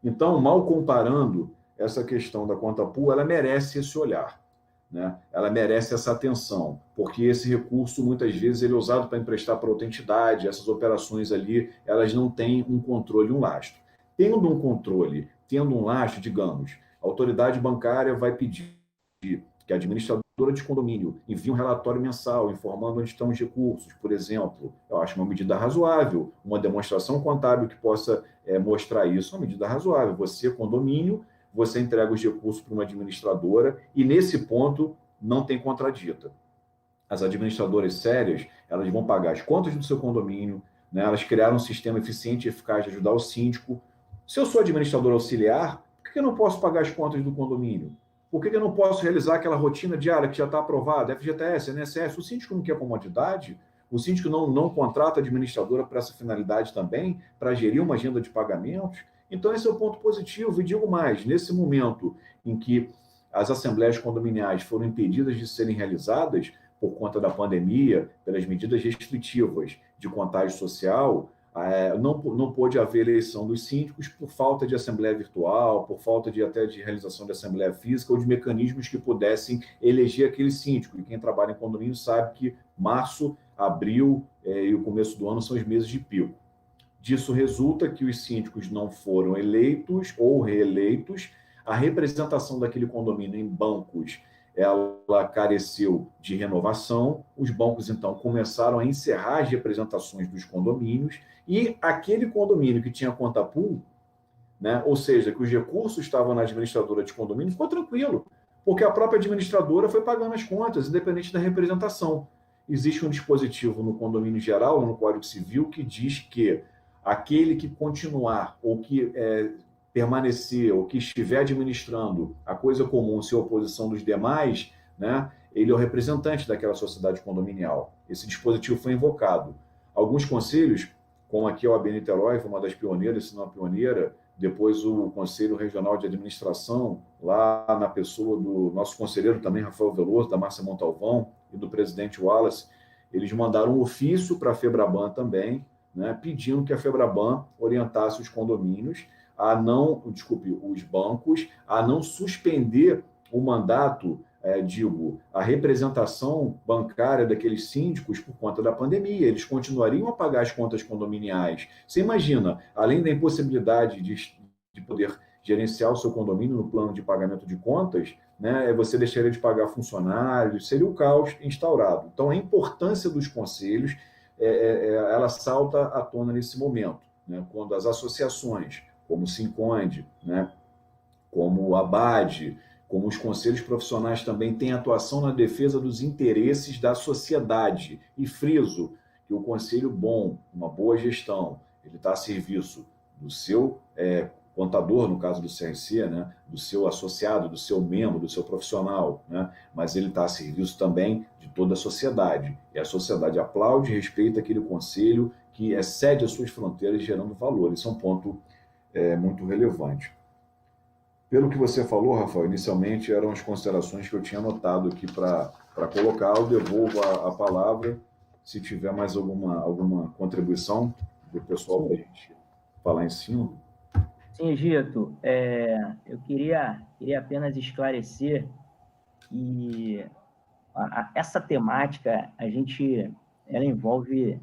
Então, mal comparando, essa questão da conta pool, ela merece esse olhar, né? Ela merece essa atenção, porque esse recurso, muitas vezes, ele é usado para emprestar para outra entidade, essas operações ali, elas não têm um controle, um lastro. Tendo um controle, tendo um lastro, digamos, a autoridade bancária vai pedir que a administradora de condomínio envie um relatório mensal informando onde estão os recursos, por exemplo. Eu acho uma medida razoável, uma demonstração contábil que possa mostrar isso, uma medida razoável. Você, condomínio, você entrega os recursos para uma administradora e, nesse ponto, não tem contradita. As administradoras sérias, elas vão pagar as contas do seu condomínio, né? Elas criaram um sistema eficiente e eficaz de ajudar o síndico. Se eu sou administrador auxiliar, por que eu não posso pagar as contas do condomínio? Por que eu não posso realizar aquela rotina diária que já está aprovada, FGTS, INSS? O síndico não quer comodidade? O síndico não contrata administradora para essa finalidade também, para gerir uma agenda de pagamentos. Então, esse é o ponto positivo. E digo mais, nesse momento em que as assembleias condominiais foram impedidas de serem realizadas por conta da pandemia, pelas medidas restritivas de contágio social, não pôde haver eleição dos síndicos por falta de assembleia virtual, por falta até de realização de assembleia física ou de mecanismos que pudessem eleger aquele síndico. E quem trabalha em condomínio sabe que março, abril e o começo do ano são os meses de pico. Disso resulta que os síndicos não foram eleitos ou reeleitos, a representação daquele condomínio em bancos ela careceu de renovação, os bancos, então, começaram a encerrar as representações dos condomínios e aquele condomínio que tinha conta pool, né, ou seja, que os recursos estavam na administradora de condomínio, ficou tranquilo, porque a própria administradora foi pagando as contas, independente da representação. Existe um dispositivo no condomínio geral, no Código Civil, que diz que aquele que continuar ou que permanecer ou que estiver administrando a coisa comum sem oposição dos demais, né, ele é o representante daquela sociedade condominial. Esse dispositivo foi invocado. Alguns conselhos, como aqui a OAB Niterói, foi uma das pioneiras, se não a pioneira, depois o Conselho Regional de Administração, lá na pessoa do nosso conselheiro também, Rafael Veloso, da Márcia Montalvão e do presidente Wallace, eles mandaram um ofício para a FEBRABAN também, né, pedindo que a FEBRABAN orientasse os condomínios os bancos a não suspender o mandato, a representação bancária daqueles síndicos por conta da pandemia. Eles continuariam a pagar as contas condominiais. Você imagina, além da impossibilidade de poder gerenciar o seu condomínio no plano de pagamento de contas, né, você deixaria de pagar funcionários, seria o caos instaurado. Então, a importância dos conselhos, ela salta à tona nesse momento, né, quando as associações, como o Sinconde, né, como o ABAD, como os conselhos profissionais também têm atuação na defesa dos interesses da sociedade. E friso que o conselho bom, uma boa gestão, ele está a serviço do seu contador, no caso do CRC, né, do seu associado, do seu membro, do seu profissional, né, mas ele está a serviço também de toda a sociedade. E a sociedade aplaude e respeita aquele conselho que excede as suas fronteiras, gerando valor. Isso é um ponto muito relevante. Pelo que você falou, Rafael, inicialmente eram as considerações que eu tinha anotado aqui para colocar. Eu devolvo a palavra, se tiver mais alguma contribuição do pessoal para a gente falar em cima. Sim, Gito, eu queria apenas esclarecer que essa temática, ela envolve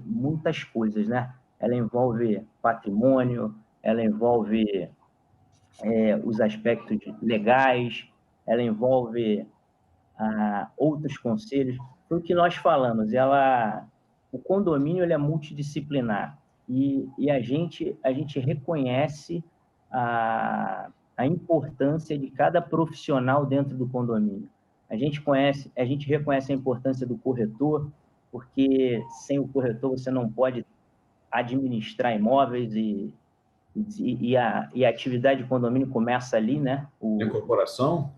muitas coisas, né? Ela envolve patrimônio, ela envolve os aspectos legais, ela envolve outros conselhos. Foi o que nós falamos, o condomínio ele é multidisciplinar e a gente reconhece a importância de cada profissional dentro do condomínio. A gente reconhece a importância do corretor, porque sem o corretor você não pode administrar imóveis e a atividade de condomínio começa ali, né? Incorporação?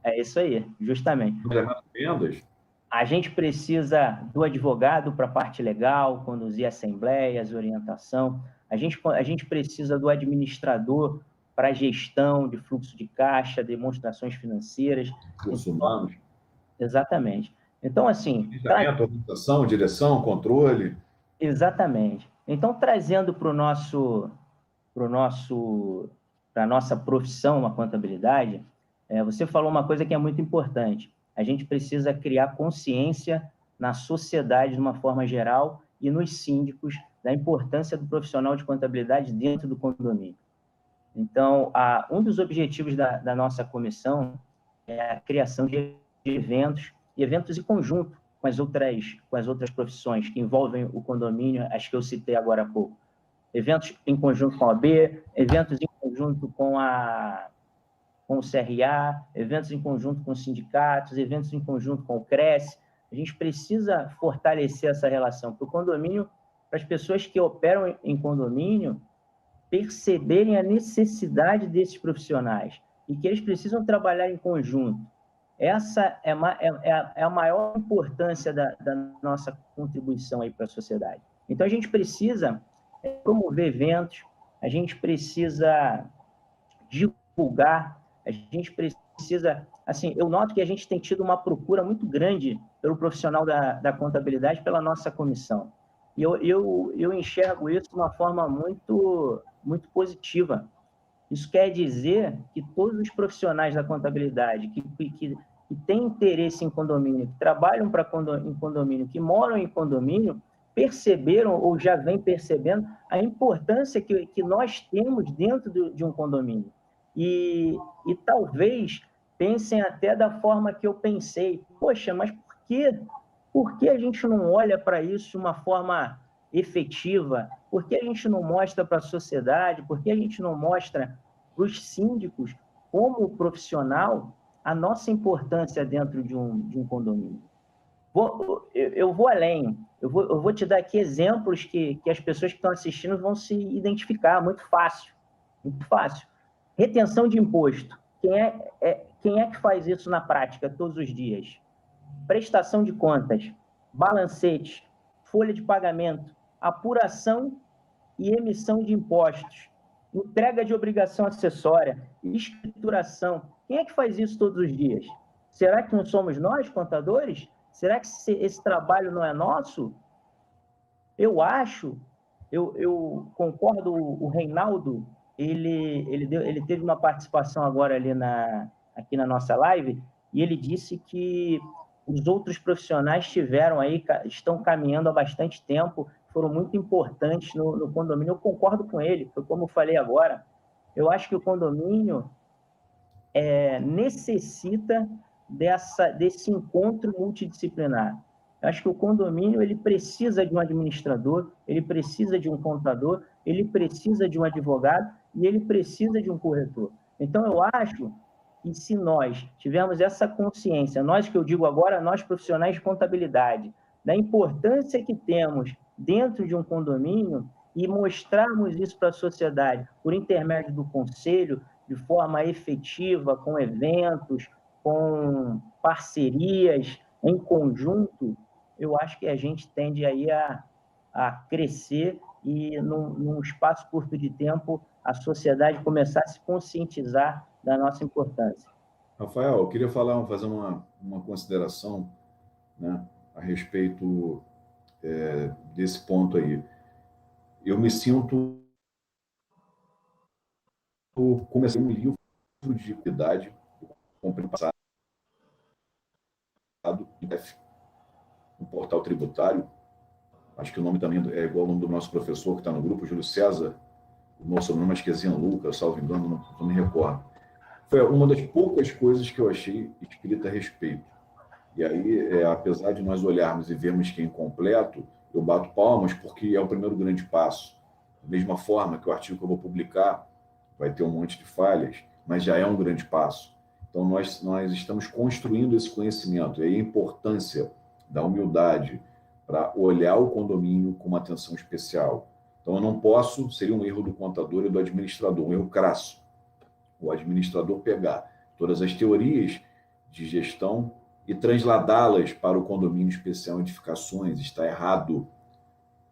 É isso aí, justamente. Vendas? A gente precisa do advogado para a parte legal, conduzir assembleias, orientação. A gente precisa do administrador para a gestão de fluxo de caixa, demonstrações financeiras. Recursos humanos. Exatamente. Então, assim... Organização, direção, controle. Exatamente. Então, trazendo para a nossa profissão, a contabilidade, você falou uma coisa que é muito importante. A gente precisa criar consciência na sociedade, de uma forma geral, e nos síndicos, da importância do profissional de contabilidade dentro do condomínio. Então, um dos objetivos da nossa comissão é a criação de eventos em conjunto com as outras profissões que envolvem o condomínio, as que eu citei agora há pouco. Eventos em conjunto com a OAB, eventos em conjunto com o CRA, eventos em conjunto com os sindicatos, eventos em conjunto com o CRES. A gente precisa fortalecer essa relação para o condomínio, para as pessoas que operam em condomínio perceberem a necessidade desses profissionais e que eles precisam trabalhar em conjunto. Essa é a maior importância da nossa contribuição aí para a sociedade. Então, a gente precisa promover eventos, a gente precisa divulgar, a gente precisa... Assim, eu noto que a gente tem tido uma procura muito grande pelo profissional da contabilidade, pela nossa comissão. E eu enxergo isso de uma forma muito, muito positiva. Isso quer dizer que todos os profissionais da contabilidade que têm interesse em condomínio, que trabalham em condomínio, que moram em condomínio, perceberam ou já vêm percebendo a importância que nós temos dentro de um condomínio. E talvez pensem até da forma que eu pensei. Poxa, mas por que a gente não olha para isso de uma forma efetiva? Por que a gente não mostra para a sociedade? Por que a gente não mostra para os síndicos, como profissional, a nossa importância dentro de um condomínio? Eu vou além. Eu vou te dar aqui exemplos que as pessoas que estão assistindo vão se identificar. Muito fácil. Muito fácil. Retenção de imposto. Quem é que faz isso na prática todos os dias? Prestação de contas, balancete, folha de pagamento, apuração e emissão de impostos, entrega de obrigação acessória, escrituração. Quem é que faz isso todos os dias? Será que não somos nós, contadores? Será que esse trabalho não é nosso? Eu acho, eu concordo, o Reinaldo, ele teve uma participação agora ali aqui na nossa live, e ele disse que os outros profissionais estão caminhando há bastante tempo, foram muito importantes no condomínio. Eu concordo com ele, foi como eu falei agora. Eu acho que o condomínio necessita desse encontro multidisciplinar. Eu acho que o condomínio ele precisa de um administrador, ele precisa de um contador, ele precisa de um advogado e ele precisa de um corretor. Então, eu acho que se nós tivermos essa consciência, nós que eu digo agora, nós profissionais de contabilidade, da importância que temos dentro de um condomínio e mostrarmos isso para a sociedade por intermédio do conselho, de forma efetiva, com eventos, com parcerias, em conjunto, eu acho que a gente tende aí a crescer e, num espaço curto de tempo, a sociedade começar a se conscientizar da nossa importância. Rafael, eu queria fazer uma consideração, né, a respeito desse ponto aí. Eu me sinto... Comecei um livro de idade, comprei no passado, no portal tributário. Acho que o nome também é igual ao nome do nosso professor que está no grupo, Júlio César. O nosso sobrenome é Esquezinha Lucas, salvo engano, não me recordo. Foi uma das poucas coisas que eu achei escrita a respeito. E aí, apesar de nós olharmos e vermos que é incompleto, eu bato palmas porque é o primeiro grande passo. Da mesma forma que o artigo que eu vou publicar vai ter um monte de falhas, mas já é um grande passo. Então, nós estamos construindo esse conhecimento. E aí a importância da humildade para olhar o condomínio com uma atenção especial. Então, eu não posso, seria um erro do contador e do administrador, um erro crasso. O administrador pegar todas as teorias de gestão e transladá-las para o condomínio especial em edificações. Está errado.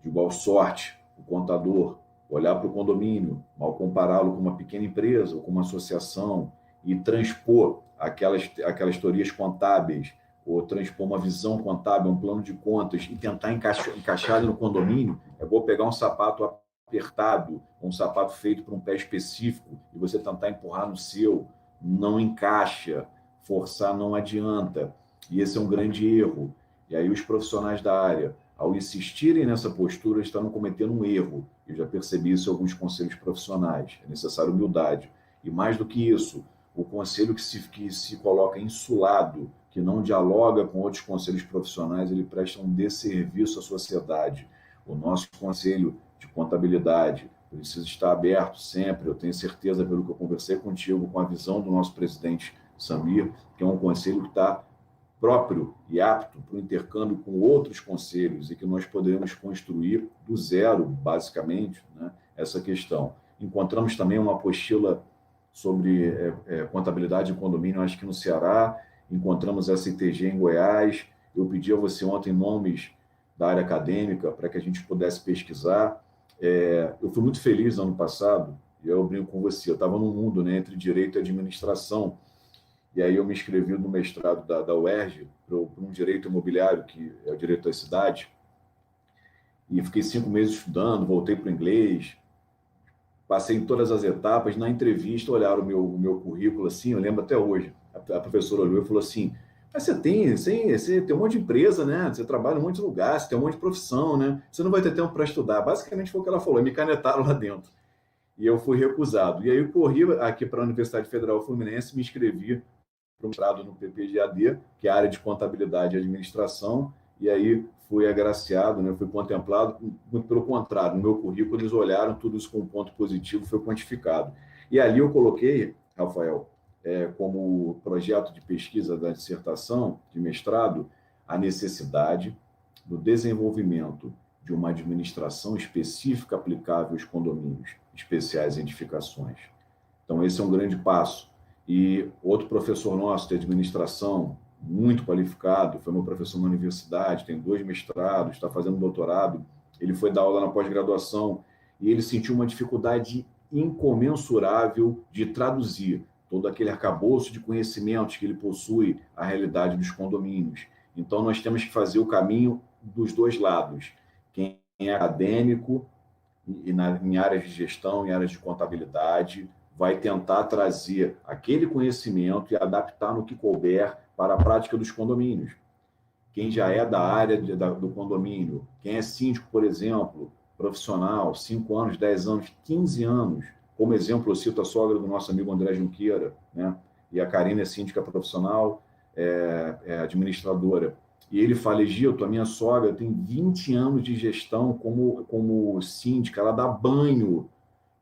De igual sorte, o contador olhar para o condomínio, mal compará-lo com uma pequena empresa ou com uma associação e transpor aquelas teorias contábeis ou transpor uma visão contábil, um plano de contas e tentar encaixar no condomínio, é igual pegar um sapato apertado, um sapato feito para um pé específico e você tentar empurrar no seu, não encaixa, forçar não adianta. E esse é um grande erro. E aí os profissionais da área, ao insistirem nessa postura, estão cometendo um erro. Eu já percebi isso em alguns conselhos profissionais. É necessário humildade. E mais do que isso, o conselho que se coloca insulado, que não dialoga com outros conselhos profissionais, ele presta um desserviço à sociedade. O nosso conselho de contabilidade precisa estar aberto sempre. Eu tenho certeza, pelo que eu conversei contigo, com a visão do nosso presidente Samir, que é um conselho que está próprio e apto para o intercâmbio com outros conselhos e que nós poderemos construir do zero, basicamente, né, essa questão. Encontramos também uma apostila sobre contabilidade em condomínio, acho que no Ceará, encontramos a CTG em Goiás. Eu pedi a você ontem nomes da área acadêmica para que a gente pudesse pesquisar. Eu fui muito feliz ano passado, e eu brinco com você, eu estava no mundo, né, entre direito e administração, e aí eu me inscrevi no mestrado da UERJ para um direito imobiliário, que é o direito das cidades, e fiquei 5 meses estudando, voltei para o inglês, passei em todas as etapas. Na entrevista, olharam o meu currículo assim, eu lembro até hoje. A professora olhou e falou assim: mas você tem um monte de empresa, né? Você trabalha em um monte de lugar, você tem um monte de profissão, né? Você não vai ter tempo para estudar. Basicamente foi o que ela falou, me canetaram lá dentro. E eu fui recusado. E aí eu corri aqui para a Universidade Federal Fluminense, me inscrevi para um mestrado no PPGAD, que é a área de contabilidade e administração, e aí fui agraciado, né, fui contemplado. Muito pelo contrário, no meu currículo eles olharam tudo isso com um ponto positivo, foi quantificado. E ali eu coloquei, Rafael, como projeto de pesquisa da dissertação de mestrado, a necessidade do desenvolvimento de uma administração específica aplicável aos condomínios especiais e edificações. Então, esse é um grande passo. E outro professor nosso de administração, muito qualificado, foi meu professor na universidade, tem 2 mestrados, está fazendo doutorado, ele foi dar aula na pós-graduação e ele sentiu uma dificuldade incomensurável de traduzir todo aquele arcabouço de conhecimentos que ele possui à realidade dos condomínios. Então, nós temos que fazer o caminho dos 2 lados. Quem é acadêmico em áreas de gestão, em áreas de contabilidade, vai tentar trazer aquele conhecimento e adaptar no que couber para a prática dos condomínios. Quem já é da área do condomínio, quem é síndico, por exemplo, profissional, 5 anos, 10 anos, 15 anos, como exemplo, eu cito a sogra do nosso amigo André Junqueira, né? E a Karina é síndica profissional, administradora. E ele fala: Egito, a minha sogra tem 20 anos de gestão como síndica, ela dá banho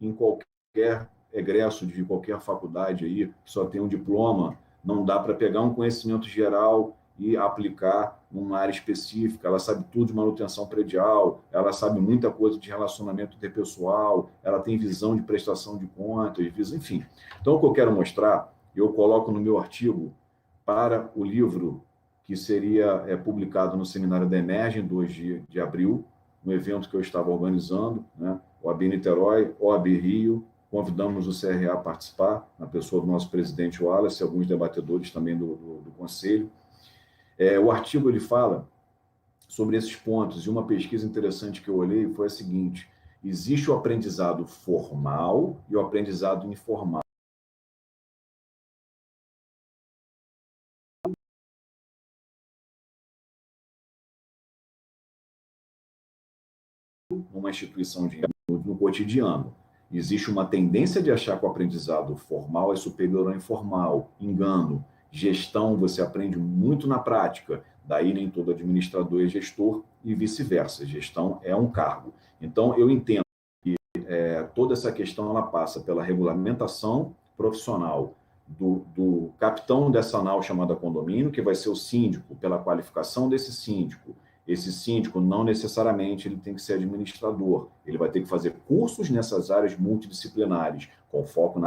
em qualquer egresso de qualquer faculdade aí, que só tem um diploma, não dá para pegar um conhecimento geral e aplicar numa área específica. Ela sabe tudo de manutenção predial, ela sabe muita coisa de relacionamento interpessoal, ela tem visão de prestação de contas, enfim. Então, o que eu quero mostrar, eu coloco no meu artigo para o livro que seria publicado no seminário da Emerge, em 2 de abril, no evento que eu estava organizando, né? OAB Niterói, OAB Rio, convidamos o CRA a participar, na pessoa do nosso presidente Wallace, e alguns debatedores também do Conselho. O artigo ele fala sobre esses pontos, e uma pesquisa interessante que eu olhei foi a seguinte: existe o aprendizado formal e o aprendizado informal. Numa instituição de no cotidiano. Existe uma tendência de achar que o aprendizado formal é superior ao informal, engano. Gestão, você aprende muito na prática, daí nem todo administrador é gestor e vice-versa. Gestão é um cargo. Então, eu entendo que toda essa questão ela passa pela regulamentação profissional do capitão dessa nau chamada condomínio, que vai ser o síndico, pela qualificação desse síndico. Esse síndico, não necessariamente, ele tem que ser administrador. Ele vai ter que fazer cursos nessas áreas multidisciplinares, com foco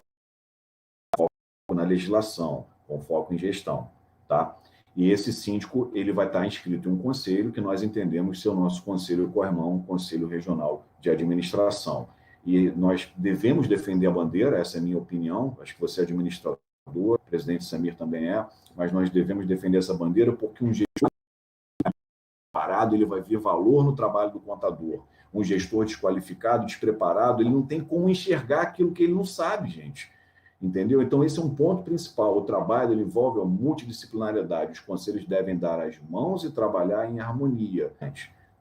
na legislação, com foco em gestão, tá? E esse síndico, ele vai estar inscrito em um conselho que nós entendemos ser o nosso conselho co-irmão, Conselho Regional de Administração. E nós devemos defender a bandeira, essa é a minha opinião, acho que você é administrador, o presidente Samir também é, mas nós devemos defender essa bandeira porque um gestor parado, ele vai ver valor no trabalho do contador. Um gestor desqualificado, despreparado, ele não tem como enxergar aquilo que ele não sabe, gente. Entendeu? Então, esse é um ponto principal. O trabalho ele envolve a multidisciplinariedade. Os conselhos devem dar as mãos e trabalhar em harmonia.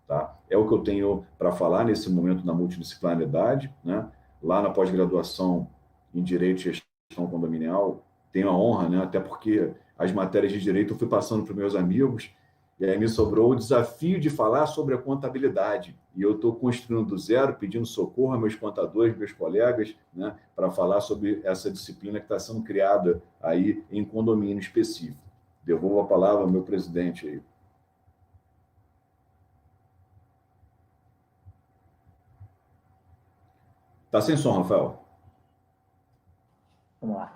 Tá? É o que eu tenho para falar nesse momento da multidisciplinariedade. Né? Lá na pós-graduação em Direito e Gestão Condominial, tenho a honra, né? Até porque as matérias de direito eu fui passando para os meus amigos, e aí me sobrou o desafio de falar sobre a contabilidade. E eu estou construindo do zero, pedindo socorro a meus contadores, meus colegas, né, para falar sobre essa disciplina que está sendo criada aí em condomínio específico. Devolvo a palavra ao meu presidente aí. Está sem som, Rafael. Vamos lá.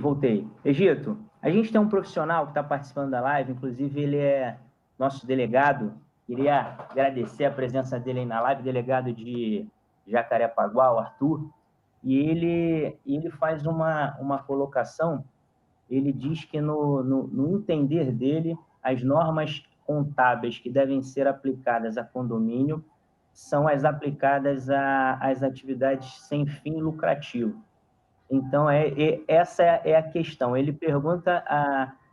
Voltei. Egito, A gente tem um profissional que está participando da live, inclusive ele é nosso delegado. Queria agradecer a presença dele aí na live, delegado de Jacarepaguá, o Arthur, e ele faz uma colocação. Ele diz que, no entender dele, as normas contábeis que devem ser aplicadas a condomínio são as aplicadas às atividades sem fim lucrativo. Então, essa é a questão. Ele pergunta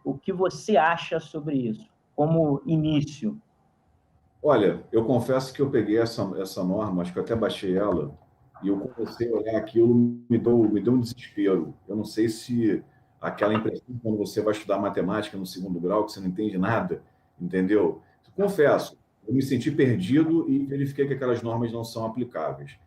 o que você acha sobre isso, como início. Olha, eu confesso que eu peguei essa norma, acho que eu até baixei ela, e eu comecei a olhar aquilo, me deu um desespero. Eu não sei se aquela impressão quando você vai estudar matemática no segundo grau, que você não entende nada, entendeu? Confesso, eu me senti perdido e verifiquei que aquelas normas não são aplicáveis.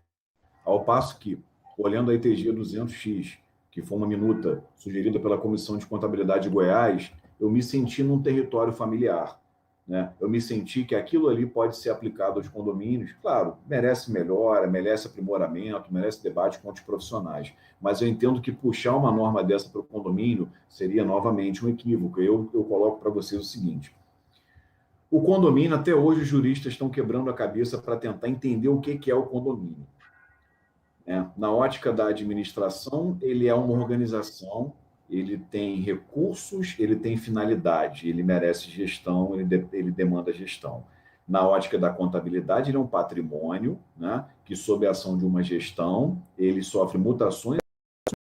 Ao passo que, olhando a ITG 200X, que foi uma minuta sugerida pela Comissão de Contabilidade de Goiás, eu me senti num território familiar. Né? Eu me senti que aquilo ali pode ser aplicado aos condomínios. Claro, merece melhora, merece aprimoramento, merece debate com os profissionais. Mas eu entendo que puxar uma norma dessa para o condomínio seria novamente um equívoco. Eu coloco para vocês o seguinte: o condomínio, até hoje, os juristas estão quebrando a cabeça para tentar entender o que é o condomínio. Na ótica da administração, ele é uma organização, ele tem recursos, ele tem finalidade, ele merece gestão, ele demanda gestão. Na ótica da contabilidade, ele é um patrimônio, né, que, sob a ação de uma gestão, ele sofre mutações que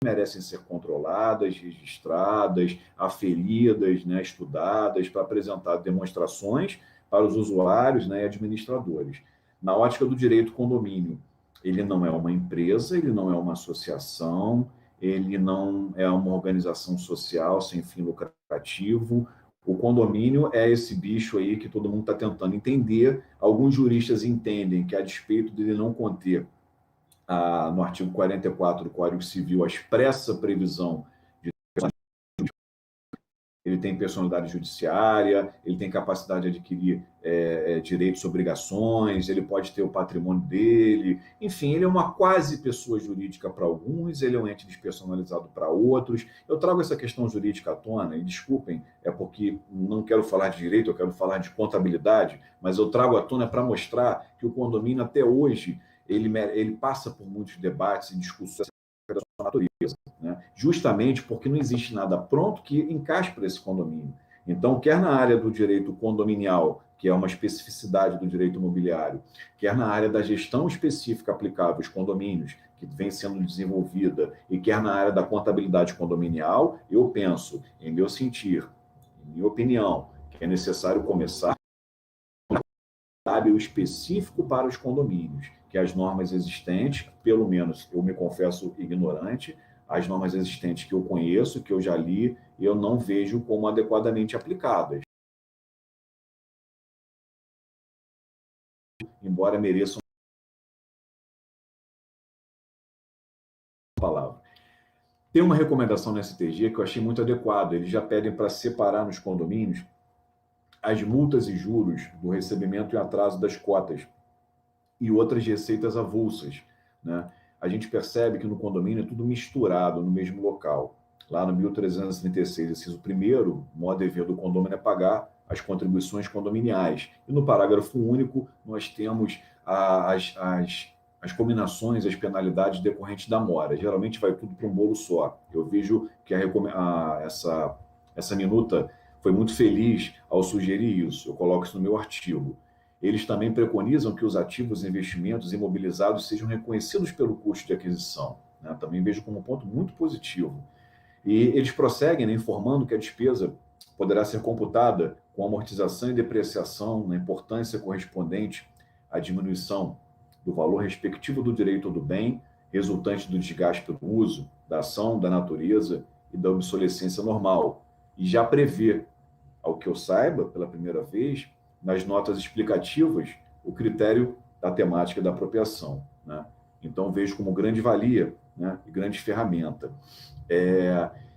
merecem ser controladas, registradas, aferidas, né, estudadas, para apresentar demonstrações para os usuários, né, e administradores. Na ótica do direito condomínio, ele não é uma empresa, ele não é uma associação, ele não é uma organização social sem fim lucrativo. O condomínio é esse bicho aí que todo mundo está tentando entender. Alguns juristas entendem que, a despeito dele não conter, no artigo 44 do Código Civil, a expressa previsão de ele tem personalidade judiciária, ele tem capacidade de adquirir direitos e obrigações, ele pode ter o patrimônio dele, enfim, ele é uma quase pessoa jurídica para alguns, ele é um ente despersonalizado para outros. Eu trago essa questão jurídica à tona, e desculpem, é porque não quero falar de direito, eu quero falar de contabilidade, mas eu trago à tona para mostrar que o condomínio, até hoje, ele passa por muitos debates e discussões da sua natureza, né? Justamente porque não existe nada pronto que encaixe para esse condomínio. Então, quer na área do direito condominial, que é uma especificidade do direito imobiliário, quer na área da gestão específica aplicável aos condomínios, que vem sendo desenvolvida, e quer na área da contabilidade condominial, eu penso, em meu sentir, em minha opinião, que é necessário começar o específico para os condomínios, que as normas existentes, pelo menos eu me confesso ignorante, as normas existentes que eu conheço, que eu já li, eu não vejo como adequadamente aplicadas, embora mereçam uma palavra. Tem uma recomendação na STG que eu achei muito adequada. Eles já pedem para separar nos condomínios as multas e juros do recebimento e atraso das cotas e outras receitas avulsas, né? A gente percebe que no condomínio é tudo misturado no mesmo local. Lá no 1336, inciso 1º, o maior dever do condomínio é pagar as contribuições condominiais. E no parágrafo único, nós temos as combinações, as penalidades decorrentes da mora. Geralmente vai tudo para um bolo só. Eu vejo que essa minuta foi muito feliz ao sugerir isso. Eu coloco isso no meu artigo. Eles também preconizam que os ativos e investimentos imobilizados sejam reconhecidos pelo custo de aquisição, né? Também vejo como um ponto muito positivo. E eles prosseguem, né, informando que a despesa poderá ser computada com amortização e depreciação na importância correspondente à diminuição do valor respectivo do direito ou do bem, resultante do desgaste pelo uso, da ação, da natureza e da obsolescência normal. E já prevê, ao que eu saiba, pela primeira vez, nas notas explicativas, o critério da temática da apropriação, né? Então, vejo como grande valia, né, e grande ferramenta.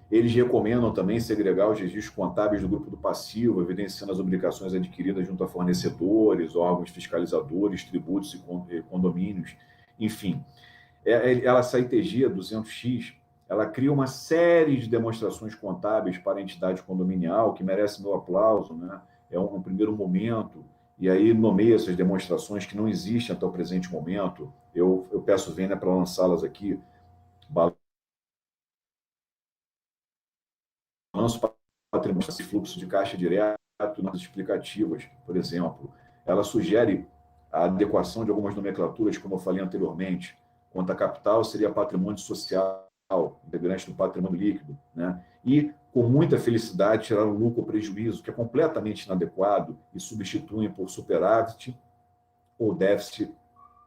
Eles recomendam também segregar os registros contábeis do grupo do passivo, evidenciando as obrigações adquiridas junto a fornecedores, órgãos fiscalizadores, tributos e condomínios. Enfim, essa ITG 200X, ela cria uma série de demonstrações contábeis para a entidade condominial, que merece meu aplauso, né? É um primeiro momento, e aí nomeia essas demonstrações que não existem até o presente momento. Eu peço Vênia para lançá-las aqui. Balanço patrimônio, fluxo de caixa direto nas explicativas, por exemplo. Ela sugere a adequação de algumas nomenclaturas, como eu falei anteriormente. Conta capital seria patrimônio social, integrante do patrimônio líquido, né? E, com muita felicidade, tirar o lucro ou prejuízo, que é completamente inadequado, e substituem por superávit ou déficit,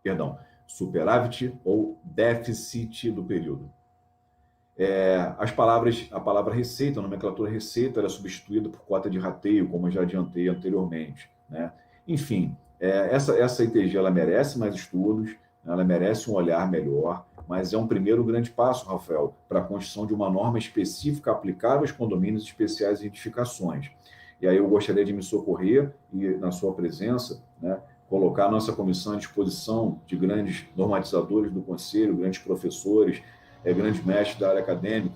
perdão, superávit ou déficit do período. A palavra receita, a nomenclatura receita, era substituída por cota de rateio, como eu já adiantei anteriormente, né? Enfim, essa ITG ela merece mais estudos, ela merece um olhar melhor, mas é um primeiro grande passo, Rafael, para a construção de uma norma específica aplicável aos condomínios especiais e edificações. E aí eu gostaria de me socorrer e, na sua presença, né, colocar a nossa comissão à disposição de grandes normatizadores do Conselho, grandes professores, grandes mestres da área acadêmica.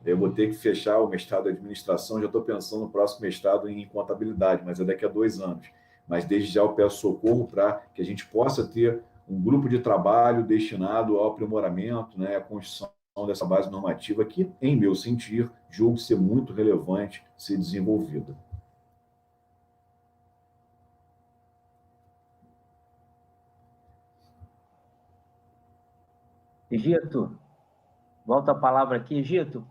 Eu vou ter que fechar o mestrado em administração, já estou pensando no próximo mestrado em contabilidade, mas é daqui a 2 anos. Mas desde já eu peço socorro para que a gente possa ter um grupo de trabalho destinado ao aprimoramento, né, à construção dessa base normativa que, em meu sentir, julgo ser muito relevante ser desenvolvida. Egito, volta a palavra aqui. Egito,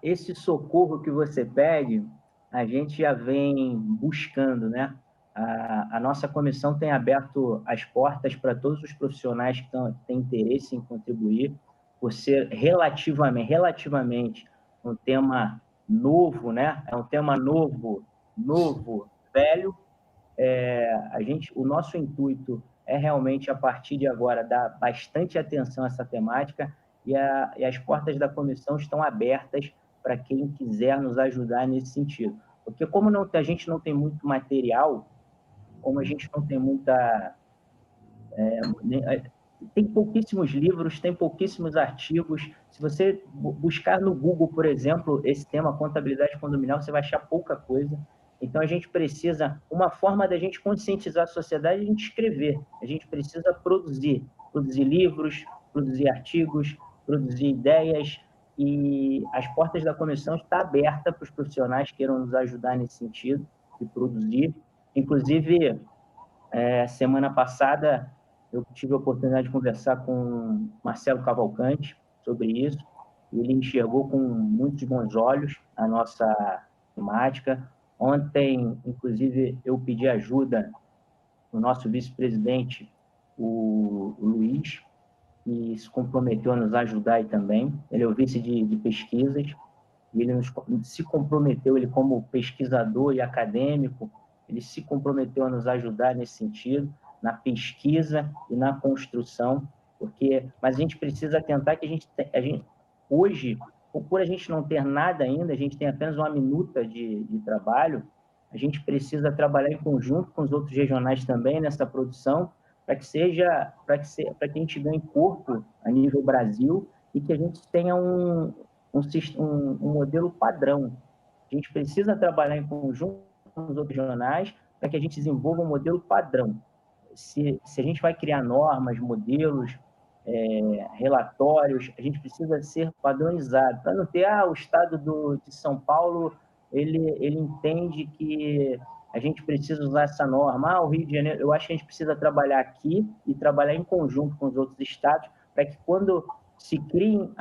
esse socorro que você pede, a gente já vem buscando, né? A nossa comissão tem aberto as portas para todos os profissionais que têm interesse em contribuir, por ser relativamente um tema novo, né? É um tema novo, velho. O nosso intuito é realmente, a partir de agora, dar bastante atenção a essa temática, e as portas da comissão estão abertas para quem quiser nos ajudar nesse sentido. Porque como a gente não tem muito material, como a gente não tem muita... tem pouquíssimos livros, tem pouquíssimos artigos. Se você buscar no Google, por exemplo, esse tema contabilidade condominial, você vai achar pouca coisa. Então, a gente precisa... Uma forma da gente conscientizar a sociedade é a gente escrever. A gente precisa produzir livros, produzir artigos, produzir ideias, e as portas da comissão estão abertas para os profissionais que queiram nos ajudar nesse sentido, de produzir. Inclusive, semana passada, eu tive a oportunidade de conversar com Marcelo Cavalcante sobre isso, e ele enxergou com muitos bons olhos a nossa temática. Ontem, inclusive, eu pedi ajuda do nosso vice-presidente, o Luiz, que se comprometeu a nos ajudar aí também. Ele é o vice de pesquisas, e ele se comprometeu, ele como pesquisador e acadêmico, ele se comprometeu a nos ajudar nesse sentido, na pesquisa e na construção, mas a gente precisa atentar que a gente hoje, por a gente não ter nada ainda, a gente tem apenas uma minuta de trabalho, a gente precisa trabalhar em conjunto com os outros regionais também nessa produção, para que a gente ganhe corpo a nível Brasil, e que a gente tenha um modelo padrão. A gente precisa trabalhar em conjunto com os outros regionais para que a gente desenvolva um modelo padrão. Se a gente vai criar normas, modelos, relatórios, a gente precisa ser padronizado, para não ter, o estado de São Paulo, ele entende que a gente precisa usar essa norma, o Rio de Janeiro, eu acho que a gente precisa trabalhar aqui e trabalhar em conjunto com os outros estados, para que quando se criem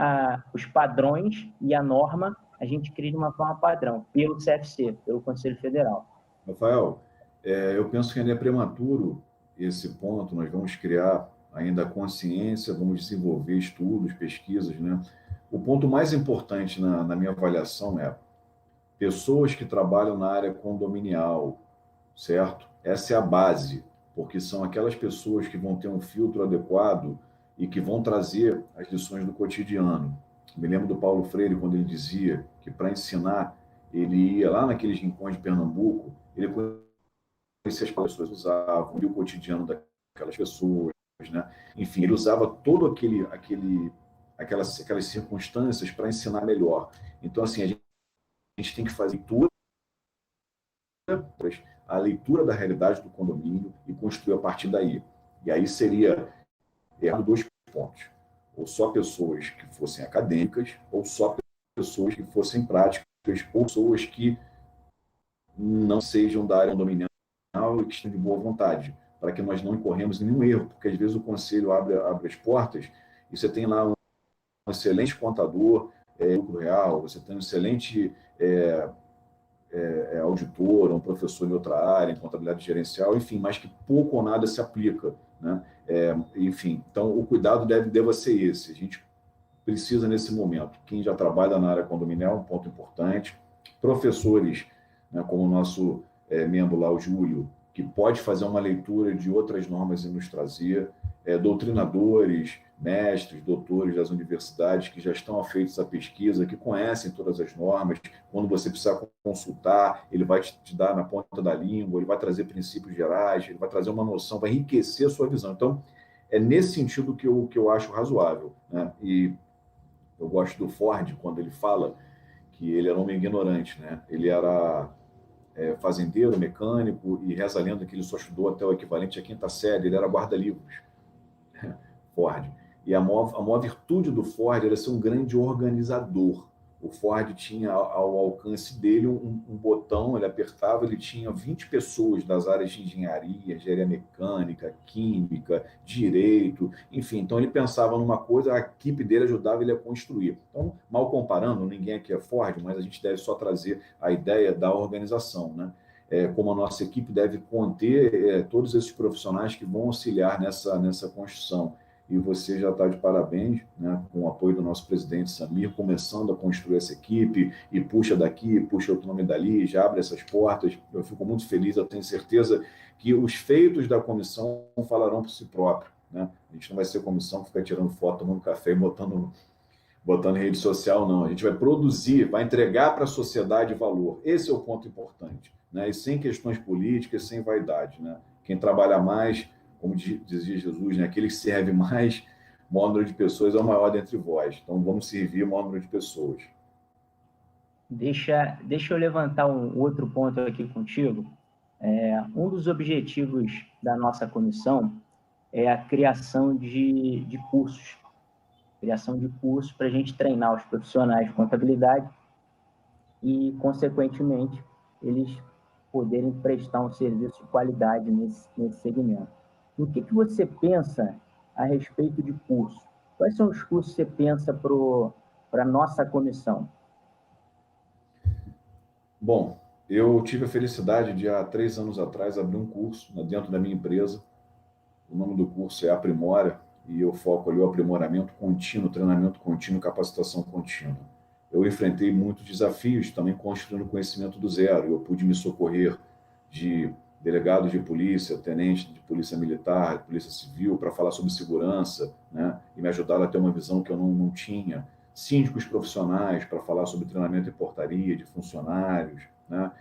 os padrões e a norma, a gente crie de uma forma padrão, pelo CFC, pelo Conselho Federal. Rafael, eu penso que ainda é prematuro esse ponto, nós vamos criar ainda a consciência, vamos desenvolver estudos, pesquisas, né? O ponto mais importante na minha avaliação é pessoas que trabalham na área condominial, certo? Essa é a base, porque são aquelas pessoas que vão ter um filtro adequado e que vão trazer as lições do cotidiano. Me lembro do Paulo Freire, quando ele dizia que para ensinar, ele ia lá naqueles rincões de Pernambuco, ele conhecia as pessoas usavam, e o cotidiano daquelas pessoas, né? Enfim, ele usava todo aquele aquelas circunstâncias para ensinar melhor. Então, assim, a gente tem que fazer a leitura da realidade do condomínio e construir a partir daí. E aí seria dois pontos. Ou só pessoas que fossem acadêmicas, ou só pessoas que fossem práticas, ou pessoas que não sejam da área condominial e que estejam de boa vontade, para que nós não incorremos em nenhum erro, porque às vezes o conselho abre as portas e você tem lá um excelente contador, lucro real, você tem um excelente auditor, um professor em outra área, em contabilidade gerencial, enfim, mas que pouco ou nada se aplica, né? Enfim, então o cuidado deve ser esse. A gente precisa nesse momento, quem já trabalha na área condominial, um ponto importante, professores, né, como o nosso membro lá, o Júlio, que pode fazer uma leitura de outras normas e nos trazer, doutrinadores, mestres, doutores das universidades que já estão afeitos à pesquisa, que conhecem todas as normas. Quando você precisar consultar, ele vai te dar na ponta da língua, ele vai trazer princípios gerais, ele vai trazer uma noção, vai enriquecer a sua visão. Então, é nesse sentido que eu acho razoável, né? E eu gosto do Ford quando ele fala que ele era um homem ignorante, né? Ele era fazendeiro, mecânico, e reza a lenda que ele só estudou até o equivalente à quinta série, ele era guarda-livros. Ford. E a maior virtude do Ford era ser um grande organizador. O Ford tinha ao alcance dele um botão, ele apertava, ele tinha 20 pessoas das áreas de engenharia, engenharia mecânica, química, direito, enfim. Então ele pensava numa coisa, a equipe dele ajudava ele a construir. Então, mal comparando, ninguém aqui é Ford, mas a gente deve só trazer a ideia da organização, né? Como a nossa equipe deve conter todos esses profissionais que vão auxiliar nessa construção. E você já está de parabéns, né, com o apoio do nosso presidente Samir, começando a construir essa equipe, e puxa daqui, puxa outro nome dali, já abre essas portas. Eu fico muito feliz, eu tenho certeza que os feitos da comissão falarão por si próprio, né? A gente não vai ser comissão que fica tirando foto, tomando café e botando em rede social, não. A gente vai produzir, vai entregar para a sociedade valor. Esse é o ponto importante, né? E sem questões políticas, sem vaidade, né? Quem trabalha mais, como dizia Jesus, né? Aquele que serve mais, o maior número de pessoas é o maior dentre vós. Então, vamos servir o maior número de pessoas. Deixa eu levantar um outro ponto aqui contigo. Um dos objetivos da nossa comissão é a criação de cursos. Criação de cursos para a gente treinar os profissionais de contabilidade e, consequentemente, eles poderem prestar um serviço de qualidade nesse segmento. O que você pensa a respeito de curso? Quais são os cursos que você pensa para a nossa comissão? Bom, eu tive a felicidade de, há 3 anos atrás, abrir um curso dentro da minha empresa. O nome do curso é Aprimora, e eu foco ali o aprimoramento contínuo, treinamento contínuo, capacitação contínua. Eu enfrentei muitos desafios, também construindo conhecimento do zero. Eu pude me socorrer de delegados de polícia, tenentes de polícia militar, de polícia civil, para falar sobre segurança, né? E me ajudaram a ter uma visão que eu não tinha. Síndicos profissionais para falar sobre treinamento e portaria de funcionários, né?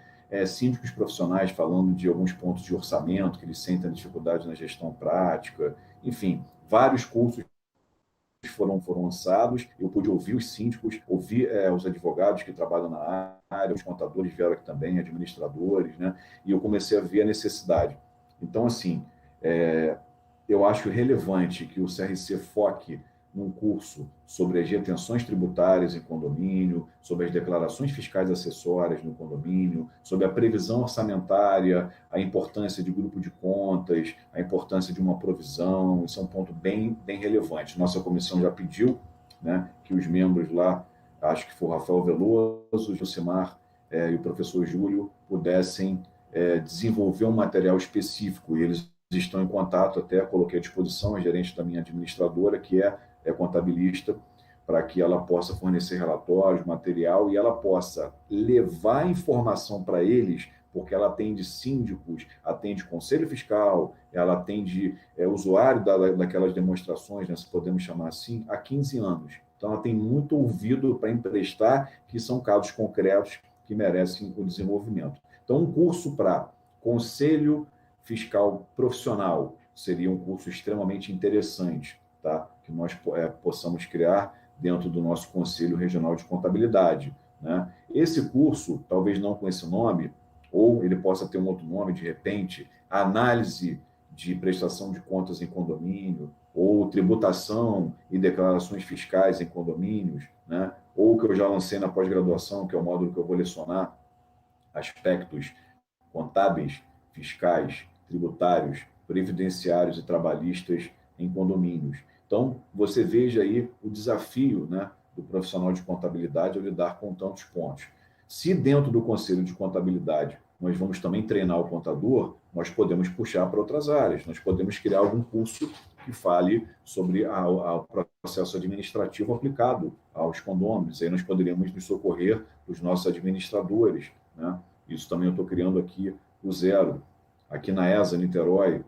Síndicos profissionais falando de alguns pontos de orçamento, que eles sentem dificuldade na gestão prática. Enfim, vários cursos foram lançados. Eu pude ouvir os síndicos, ouvir os advogados que trabalham na área, os contadores vieram aqui também, administradores, né? E eu comecei a ver a necessidade. Então, assim, eu acho relevante que o CRC foque num curso sobre as retenções tributárias em condomínio, sobre as declarações fiscais acessórias no condomínio, sobre a previsão orçamentária, a importância de grupo de contas, a importância de uma provisão. Isso é um ponto bem relevante. Nossa comissão já pediu, né, que os membros lá, acho que foi o Rafael Veloso, o Josimar e o professor Júlio, pudessem desenvolver um material específico. E eles estão em contato, até coloquei à disposição a gerente da minha administradora, que é contabilista, para que ela possa fornecer relatórios, material, e ela possa levar informação para eles, porque ela atende síndicos, atende conselho fiscal, ela atende usuário daquelas demonstrações, né, se podemos chamar assim, há 15 anos. Então, ela tem muito ouvido para emprestar, que são casos concretos que merecem o desenvolvimento. Então, um curso para conselho fiscal profissional seria um curso extremamente interessante, tá? Que nós possamos criar dentro do nosso Conselho Regional de Contabilidade, né? Esse curso, talvez não com esse nome, ou ele possa ter um outro nome, de repente, análise de prestação de contas em condomínio, ou tributação e declarações fiscais em condomínios, né? Ou que eu já lancei na pós-graduação, que é o módulo que eu vou lecionar, aspectos contábeis, fiscais, tributários, previdenciários e trabalhistas em condomínios. Então, você veja aí o desafio, né, do profissional de contabilidade ao lidar com tantos pontos. Se dentro do Conselho de Contabilidade nós vamos também treinar o contador, nós podemos puxar para outras áreas, nós podemos criar algum curso que fale sobre o processo administrativo aplicado aos condôminos. Aí nós poderíamos nos socorrer dos nossos administradores, né? Isso também eu estou criando aqui o zero. Aqui na ESA, Niterói,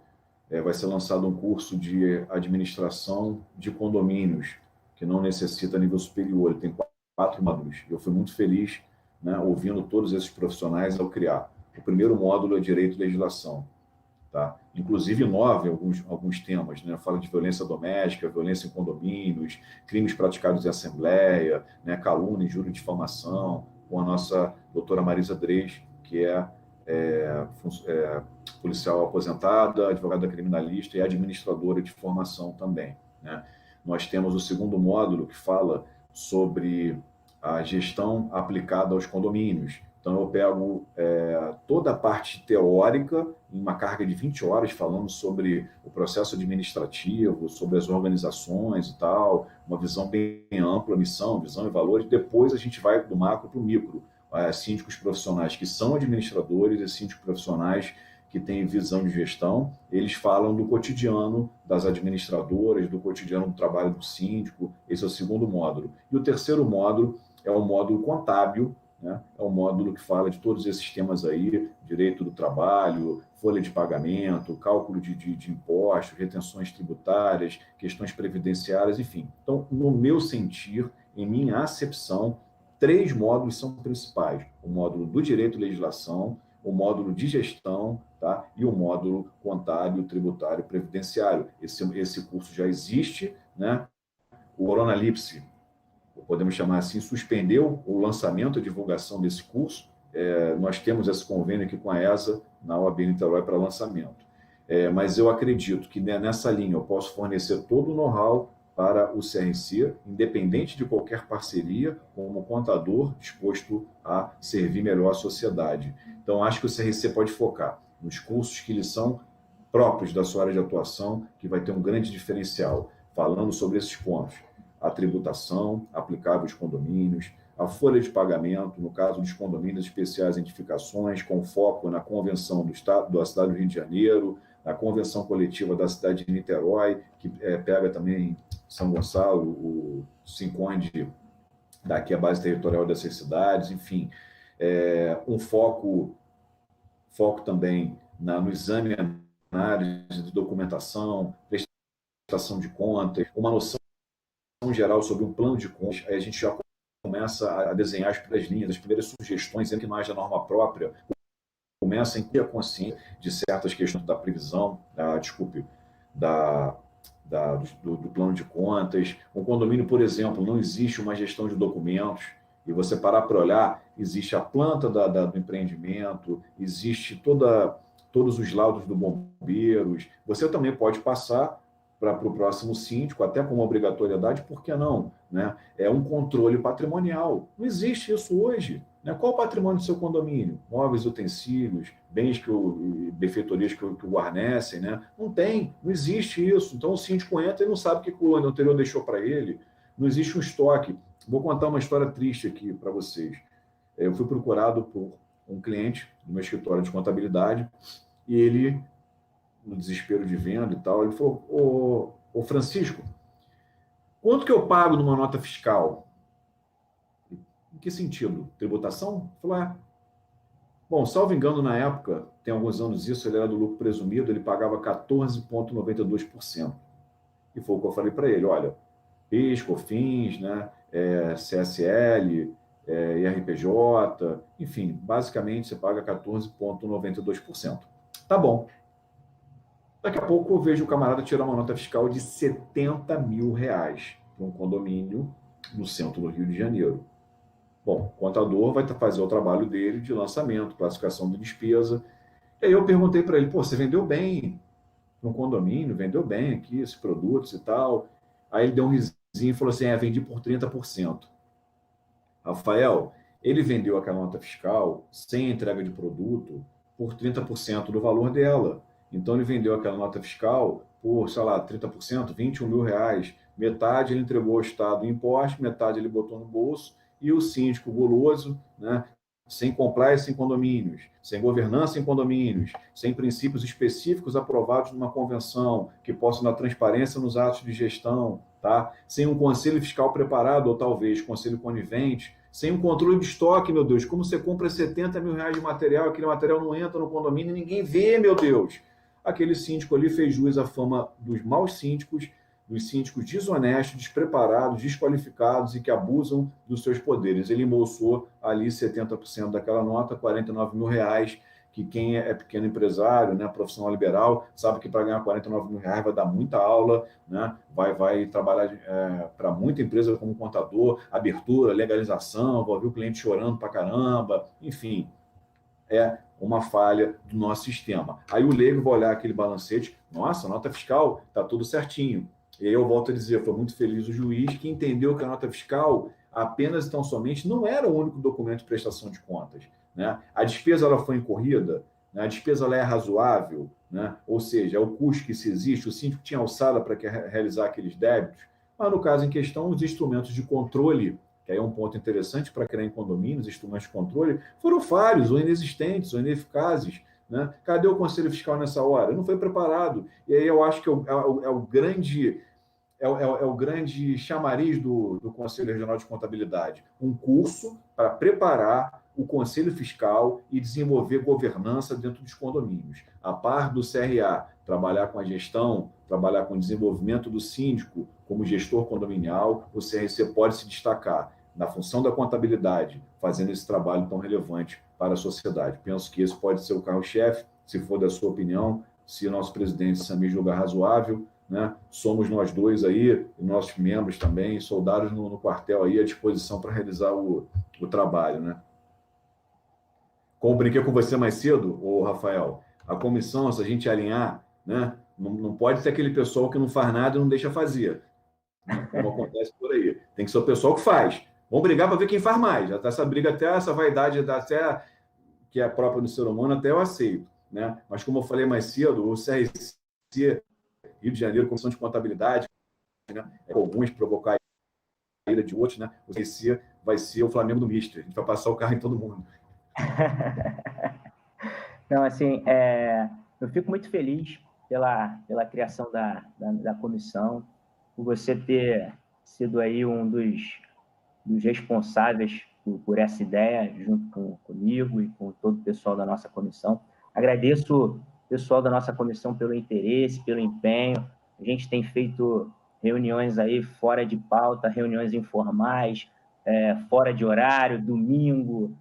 vai ser lançado um curso de administração de condomínios, que não necessita nível superior, ele tem 4 módulos. Eu fui muito feliz, né, ouvindo todos esses profissionais ao criar. O primeiro módulo é Direito e Legislação, tá? Inclusive inova alguns temas, né? Fala de violência doméstica, violência em condomínios, crimes praticados em assembleia, né? Calúnia, injúria e difamação, com a nossa doutora Marisa Dreis, que é policial aposentada, advogada criminalista e administradora de formação também, né? Nós temos o segundo módulo, que fala sobre a gestão aplicada aos condomínios. Então, eu pego toda a parte teórica, em uma carga de 20 horas, falando sobre o processo administrativo, sobre as organizações e tal, uma visão bem ampla, missão, visão e valores. Depois, a gente vai do macro para o micro. Síndicos profissionais que são administradores e síndicos profissionais que têm visão de gestão, eles falam do cotidiano das administradoras, do cotidiano do trabalho do síndico. Esse é o segundo módulo. E o terceiro módulo é o módulo contábil, né? É um módulo que fala de todos esses temas aí, direito do trabalho, folha de pagamento, cálculo de impostos, retenções tributárias, questões previdenciárias, enfim. Então, no meu sentir, em minha acepção, 3 módulos são principais: o módulo do direito e legislação, o módulo de gestão, tá? E o módulo contábil, tributário e previdenciário. Esse curso já existe, né? O Coronalipse, podemos chamar assim, suspendeu o lançamento e divulgação desse curso. Nós temos esse convênio aqui com a ESA, na OAB Niterói, para lançamento. Mas eu acredito que, né, nessa linha eu posso fornecer todo o know-how para o CRC, independente de qualquer parceria, como contador disposto a servir melhor a sociedade. Então, acho que o CRC pode focar nos cursos que lhe são próprios da sua área de atuação, que vai ter um grande diferencial, falando sobre esses pontos: a tributação aplicável aos condomínios, a folha de pagamento, no caso dos condomínios especiais edificações, com foco na Convenção da Cidade do Rio de Janeiro, na Convenção Coletiva da Cidade de Niterói, que pega também São Gonçalo, o Sinconde, daqui a base territorial dessas cidades, enfim. Um foco também no exame e análise de documentação, prestação de contas, uma noção geral sobre um plano de contas. Aí a gente já começa a desenhar as primeiras linhas, as primeiras sugestões, ainda que não haja norma própria, começa a ter a consciência de certas questões da previsão, do plano de contas. Um condomínio, por exemplo, não existe uma gestão de documentos, e você parar para olhar, existe a planta do empreendimento, existe todos os laudos do bombeiros. Você também pode passar para o próximo síndico, até como obrigatoriedade, por que não? Né? É um controle patrimonial. Não existe isso hoje. Né? Qual o patrimônio do seu condomínio? Móveis, utensílios, bens benfeitorias que o guarnecem, né? Não tem, não existe isso. Então o síndico entra e não sabe o que o ano anterior deixou para ele. Não existe um estoque. Vou contar uma história triste aqui para vocês. Eu fui procurado por um cliente do meu escritório de contabilidade e ele, no desespero de venda e tal, ele falou: ô Francisco, quanto que eu pago numa nota fiscal? Em que sentido? Tributação? Ele falou: bom, salvo engano, na época, tem alguns anos isso, ele era do lucro presumido, ele pagava 14,92%. E foi o que eu falei para ele: olha, PIS, COFINS, né, CSL, IRPJ, enfim, basicamente você paga 14,92%. Tá bom. Daqui a pouco eu vejo o camarada tirar uma nota fiscal de R$70 mil para um condomínio no centro do Rio de Janeiro. Bom, o contador vai fazer o trabalho dele de lançamento, classificação de despesa. E aí eu perguntei para ele, pô, você vendeu bem no condomínio, vendeu bem aqui esses produtos e tal. Aí ele deu um risinho e falou assim, vendi por 30%. Rafael, ele vendeu aquela nota fiscal sem entrega de produto por 30% do valor dela. Então ele vendeu aquela nota fiscal por, sei lá, 30%, R$ 21.000. Metade ele entregou ao Estado em imposto, metade ele botou no bolso, e o síndico guloso, né, sem compliance em condomínios, sem governança em condomínios, sem princípios específicos aprovados numa convenção que possam dar transparência nos atos de gestão, tá? Sem um conselho fiscal preparado, ou talvez conselho conivente, sem um controle de estoque, meu Deus. Como você compra R$ 70.000 de material, aquele material não entra no condomínio e ninguém vê, meu Deus. Aquele síndico ali fez jus à fama dos maus síndicos, dos síndicos desonestos, despreparados, desqualificados e que abusam dos seus poderes. Ele embolsou ali 70% daquela nota, R$ 49.000, que quem é pequeno empresário, né, profissional liberal, sabe que para ganhar R$ 49.000 vai dar muita aula, né, vai trabalhar para muita empresa como contador, abertura, legalização, vai ver o cliente chorando para caramba, enfim, é uma falha do nosso sistema. Aí o leigo vai olhar aquele balancete, nossa, nota fiscal está tudo certinho. E aí eu volto a dizer, foi muito feliz o juiz que entendeu que a nota fiscal apenas e tão somente não era o único documento de prestação de contas, né? A despesa ela foi incorrida, né? A despesa ela é razoável, né? Ou seja, é o custo que se existe, o síndico tinha alçada para realizar aqueles débitos, mas no caso em questão, os instrumentos de controle, que aí é um ponto interessante para criar em condomínios, instrumentos de controle, foram falhos, ou inexistentes, ou ineficazes, né? Cadê o Conselho Fiscal nessa hora? Não foi preparado. E aí eu acho que é o grande chamariz do Conselho Regional de Contabilidade. Um curso para preparar o Conselho Fiscal e desenvolver governança dentro dos condomínios. A par do CRA, trabalhar com a gestão, trabalhar com o desenvolvimento do síndico como gestor condominial, o CRC pode se destacar na função da contabilidade, fazendo esse trabalho tão relevante para a sociedade. Penso que esse pode ser o carro-chefe, se for da sua opinião, se o nosso presidente Samir julgar razoável, né? Somos nós dois aí, e nossos membros também, soldados no quartel aí à disposição para realizar o trabalho, né? Como brinquei com você mais cedo, ô Rafael, a comissão, se a gente alinhar, né? Não pode ser aquele pessoal que não faz nada e não deixa fazer, né? Como acontece por aí. Tem que ser o pessoal que faz. Vamos brigar para ver quem faz mais. Até essa briga, até essa vaidade, até que é própria do ser humano, até eu aceito, né? Mas como eu falei mais cedo, o CRC Rio de Janeiro, Comissão de Contabilidade, né? Alguns provocar a ira de outros, né? O CRC vai ser o Flamengo do Mister. A gente vai passar o carro em todo mundo. Não, assim, eu fico muito feliz pela criação da comissão, por você ter sido aí um dos responsáveis por essa ideia, junto comigo e com todo o pessoal da nossa comissão. Agradeço o pessoal da nossa comissão pelo interesse, pelo empenho. A gente tem feito reuniões aí fora de pauta, reuniões informais, fora de horário, domingo,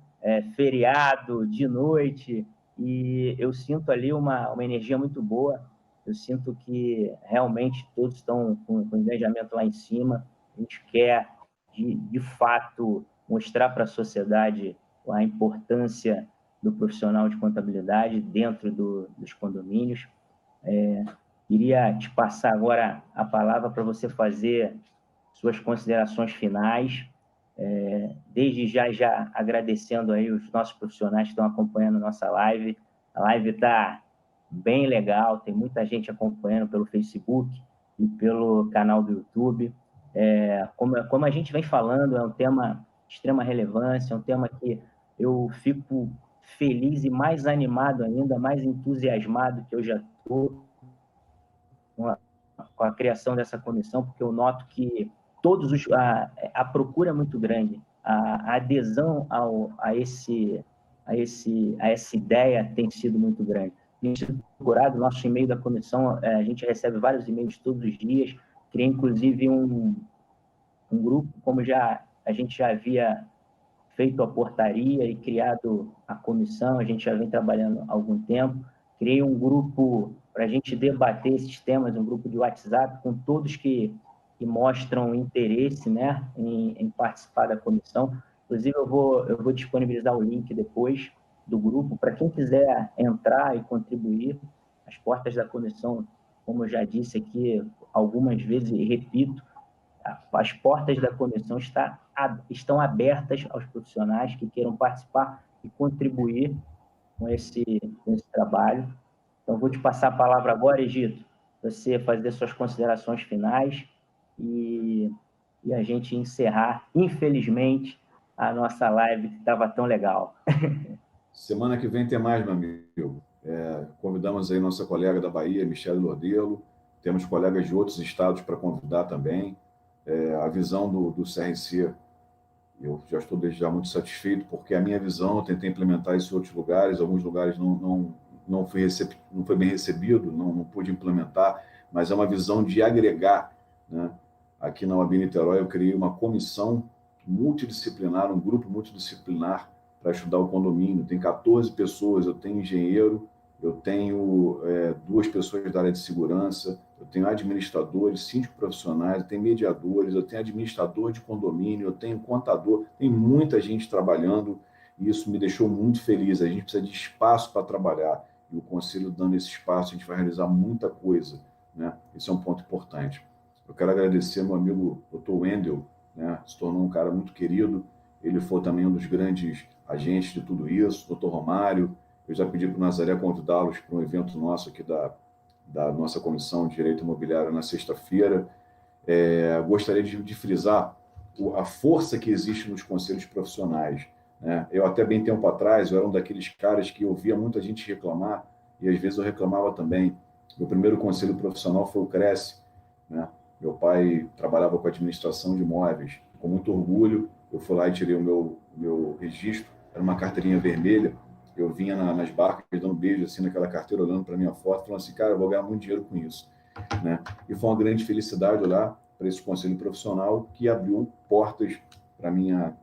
feriado, de noite, e eu sinto ali uma energia muito boa. Eu sinto que realmente todos estão com o engajamento lá em cima. A gente quer, de fato, mostrar para a sociedade a importância do profissional de contabilidade dentro dos condomínios. Iria te passar agora a palavra para você fazer suas considerações finais. Desde já agradecendo aí os nossos profissionais que estão acompanhando a nossa live. A live está bem legal, tem muita gente acompanhando pelo Facebook e pelo canal do YouTube. Como a gente vem falando, é um tema de extrema relevância, é um tema que eu fico feliz e mais animado ainda, mais entusiasmado que eu já estou com a criação dessa comissão, porque eu noto que a procura é muito grande, a adesão a essa ideia tem sido muito grande. Tem sido procurado, nosso e-mail da comissão, a gente recebe vários e-mails todos os dias, criei inclusive um grupo, como a gente já havia feito a portaria e criado a comissão, a gente já vem trabalhando há algum tempo, criei um grupo para a gente debater esses temas, um grupo de WhatsApp com todos que que mostram interesse, né, em participar da comissão. Inclusive, eu vou disponibilizar o link depois do grupo para quem quiser entrar e contribuir. As portas da comissão, como eu já disse aqui algumas vezes e repito, as portas da comissão estão abertas aos profissionais que queiram participar e contribuir com esse trabalho. Então, vou te passar a palavra agora, Egito, você fazer suas considerações finais e a gente encerrar, infelizmente, a nossa live que estava tão legal. Semana que vem tem mais, meu amigo. Convidamos aí nossa colega da Bahia, Michele Lordelo, temos colegas de outros estados para convidar também. A visão do CRC, eu já estou desde já muito satisfeito, porque a minha visão, eu tentei implementar isso em outros lugares, alguns lugares não foi bem recebido, não pude implementar, mas é uma visão de agregar, né? Aqui na UAB Niterói eu criei uma comissão multidisciplinar, um grupo multidisciplinar para estudar o condomínio. Tem 14 pessoas, eu tenho engenheiro, eu tenho 2 pessoas da área de segurança, eu tenho administradores, síndicos profissionais, eu tenho mediadores, eu tenho administrador de condomínio, eu tenho contador, tem muita gente trabalhando e isso me deixou muito feliz. A gente precisa de espaço para trabalhar e o Conselho dando esse espaço, a gente vai realizar muita coisa, né? Esse é um ponto importante. Eu quero agradecer meu amigo Dr. Wendel, né? Se tornou um cara muito querido, ele foi também um dos grandes agentes de tudo isso, Dr. Romário. Eu já pedi para o Nazaré convidá-los para um evento nosso aqui da nossa Comissão de Direito Imobiliário na sexta-feira. Gostaria de frisar a força que existe nos conselhos profissionais, né? Eu até bem tempo atrás, eu era um daqueles caras que ouvia muita gente reclamar, e às vezes eu reclamava também. Meu primeiro conselho profissional foi o Cresce, né? Meu pai trabalhava com administração de imóveis. Com muito orgulho, eu fui lá e tirei o meu registro, era uma carteirinha vermelha. Eu vinha nas barcas dando beijo assim naquela carteira, olhando para minha foto, falando assim, cara, eu vou ganhar muito dinheiro com isso, né? E foi uma grande felicidade olhar para esse conselho profissional que abriu portas para minha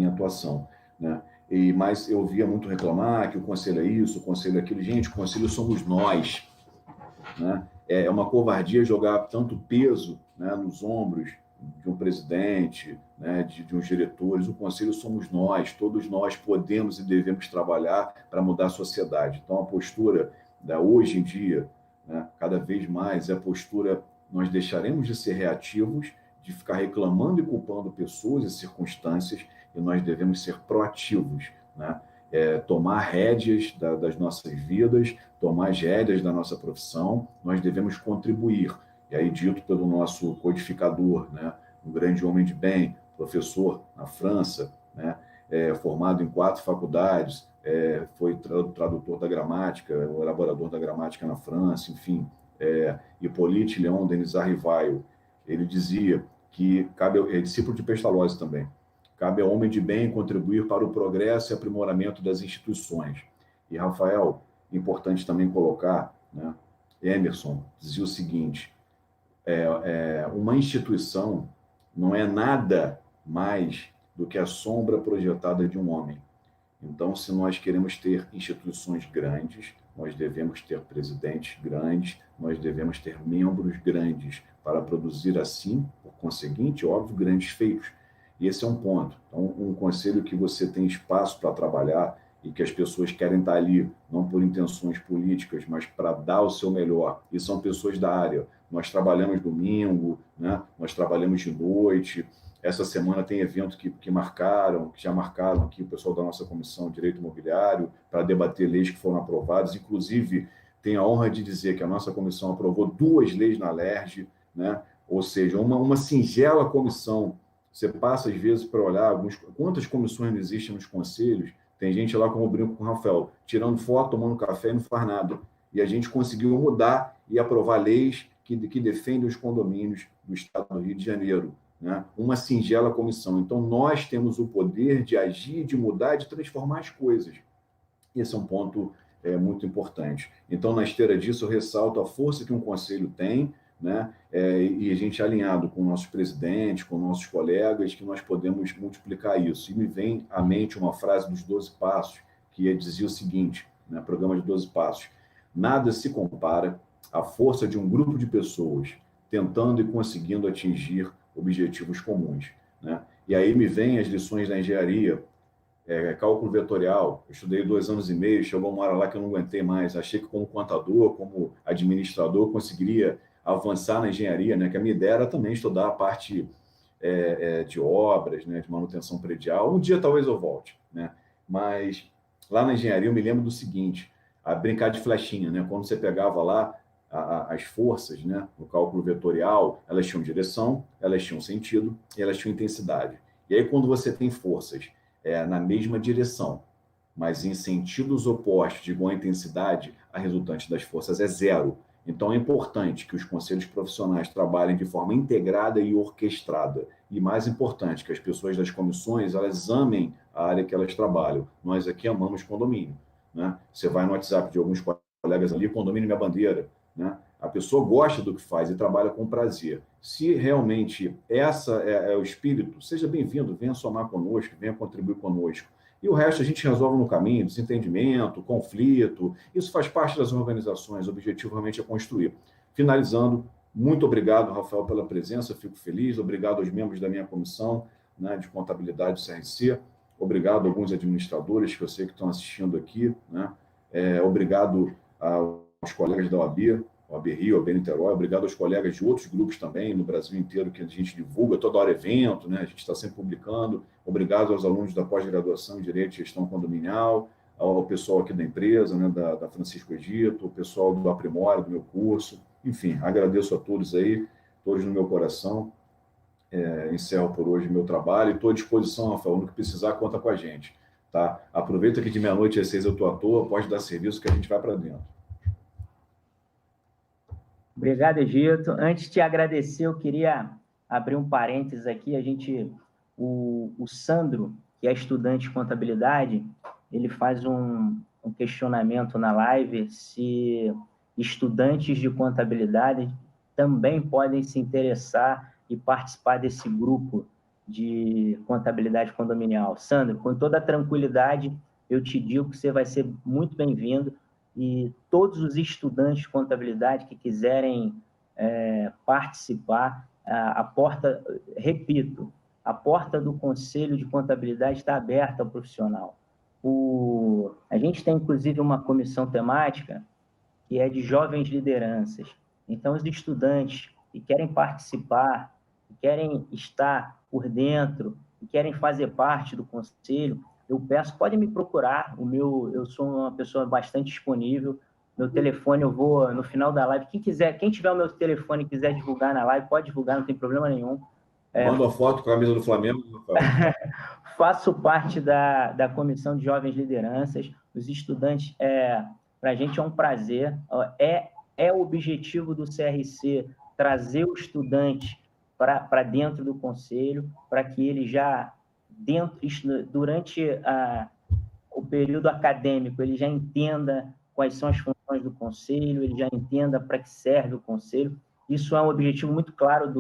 atuação, né? Mas eu via muito reclamar que o conselho é isso, o conselho é aquilo. Gente, o conselho somos nós, né? É uma covardia jogar tanto peso, né, nos ombros de um presidente, né, de uns diretores. O conselho somos nós, todos nós podemos e devemos trabalhar para mudar a sociedade. Então, a postura hoje em dia, né, cada vez mais, é a postura, nós deixaremos de ser reativos, de ficar reclamando e culpando pessoas e circunstâncias, e nós devemos ser proativos, né? Tomar rédeas das nossas vidas, tomar as rédeas da nossa profissão, nós devemos contribuir. E aí, dito pelo nosso codificador, né, um grande homem de bem, professor na França, né, formado em 4 faculdades, foi tradutor da gramática, o elaborador da gramática na França, enfim, Hippolyte Léon Denis Rivail, ele dizia que é discípulo de Pestalozzi também, cabe ao homem de bem contribuir para o progresso e aprimoramento das instituições. E, Rafael, importante também colocar, né, Emerson dizia o seguinte, uma instituição não é nada mais do que a sombra projetada de um homem. Então, se nós queremos ter instituições grandes, nós devemos ter presidentes grandes, nós devemos ter membros grandes para produzir, assim, por conseguinte, óbvio, grandes feitos. E esse é um ponto. Então, um conselho que você tem espaço para trabalhar e que as pessoas querem estar ali, não por intenções políticas, mas para dar o seu melhor. E são pessoas da área. Nós trabalhamos domingo, né? Nós trabalhamos de noite. Essa semana tem evento que já marcaram aqui o pessoal da nossa Comissão de Direito Imobiliário para debater leis que foram aprovadas. Inclusive, tenho a honra de dizer que a nossa comissão aprovou 2 leis na LERJ, né? Ou seja, uma singela comissão. Você passa, às vezes, para olhar quantas comissões não existem nos conselhos. Tem gente lá, como eu brinco com o Rafael, tirando foto, tomando café e não faz nada. E a gente conseguiu mudar e aprovar leis que defendem os condomínios do Estado do Rio de Janeiro, né? Uma singela comissão. Então, nós temos o poder de agir, de mudar, de transformar as coisas. Esse é um ponto muito importante. Então, na esteira disso, eu ressalto a força que um conselho tem, né? E a gente alinhado com nossos presidentes, com nossos colegas, que nós podemos multiplicar isso. E me vem à mente uma frase dos 12 Passos, que dizia o seguinte, né? Programa de 12 Passos: nada se compara à força de um grupo de pessoas tentando e conseguindo atingir objetivos comuns, né? E aí me vêm as lições da engenharia, cálculo vetorial. Eu estudei 2 anos e meio, chegou uma hora lá que eu não aguentei mais. Achei que como contador, como administrador, conseguiria avançar na engenharia, né? Que a minha ideia era também estudar a parte de obras, né? De manutenção predial. Um dia talvez eu volte, né? Mas lá na engenharia eu me lembro do seguinte, a brincar de flechinha, né? Quando você pegava lá as forças, né? No cálculo vetorial, elas tinham direção, elas tinham sentido e elas tinham intensidade. E aí quando você tem forças na mesma direção, mas em sentidos opostos de igual intensidade, a resultante das forças é zero. Então é importante que os conselhos profissionais trabalhem de forma integrada e orquestrada. E mais importante, que as pessoas das comissões, elas amem a área que elas trabalham. Nós aqui amamos condomínio, né? Você vai no WhatsApp de alguns colegas ali, condomínio é minha bandeira, né? A pessoa gosta do que faz e trabalha com prazer. Se realmente essa é o espírito, seja bem-vindo, venha somar conosco, venha contribuir conosco. E o resto a gente resolve no caminho, desentendimento, conflito. Isso faz parte das organizações, o objetivo realmente é construir. Finalizando, muito obrigado, Rafael, pela presença, fico feliz. Obrigado aos membros da minha comissão, né, de contabilidade do CRC. Obrigado a alguns administradores que eu sei que estão assistindo aqui, né? Obrigado aos colegas da OAB Rio, OAB Niterói, obrigado aos colegas de outros grupos também no Brasil inteiro que a gente divulga, toda hora evento, né? A gente está sempre publicando. Obrigado aos alunos da pós-graduação em Direito e Gestão Condominial, ao pessoal aqui da empresa, né? da Francisco Egito, o pessoal do Aprimora, do meu curso. Enfim, agradeço a todos aí, todos no meu coração. Encerro por hoje meu trabalho e estou à disposição, Rafael, no que precisar, conta com a gente. Tá? Aproveita que de meia-noite às 6 eu estou à toa, pode dar serviço que a gente vai para dentro. Obrigado, Egito. Antes de te agradecer, eu queria abrir um parênteses aqui. O Sandro, que é estudante de contabilidade, ele faz um questionamento na live se estudantes de contabilidade também podem se interessar e participar desse grupo de contabilidade condominial. Sandro, com toda tranquilidade, eu te digo que você vai ser muito bem-vindo. E todos os estudantes de contabilidade que quiserem participar, a porta, repito, a porta do Conselho de Contabilidade está aberta ao profissional. A gente tem, inclusive, uma comissão temática que é de jovens lideranças. Então, os estudantes que querem participar, que querem estar por dentro, que querem fazer parte do conselho, eu peço, podem me procurar, eu sou uma pessoa bastante disponível, meu telefone eu vou no final da live, quem tiver o meu telefone e quiser divulgar na live, pode divulgar, não tem problema nenhum. Manda uma foto com a camisa do Flamengo, Rafael. Faço parte da Comissão de Jovens Lideranças, os estudantes, para a gente é um prazer, é o objetivo do CRC trazer o estudante para dentro do conselho, para que ele já, durante o período acadêmico, ele já entenda quais são as funções do conselho, ele já entenda para que serve o conselho. Isso é um objetivo muito claro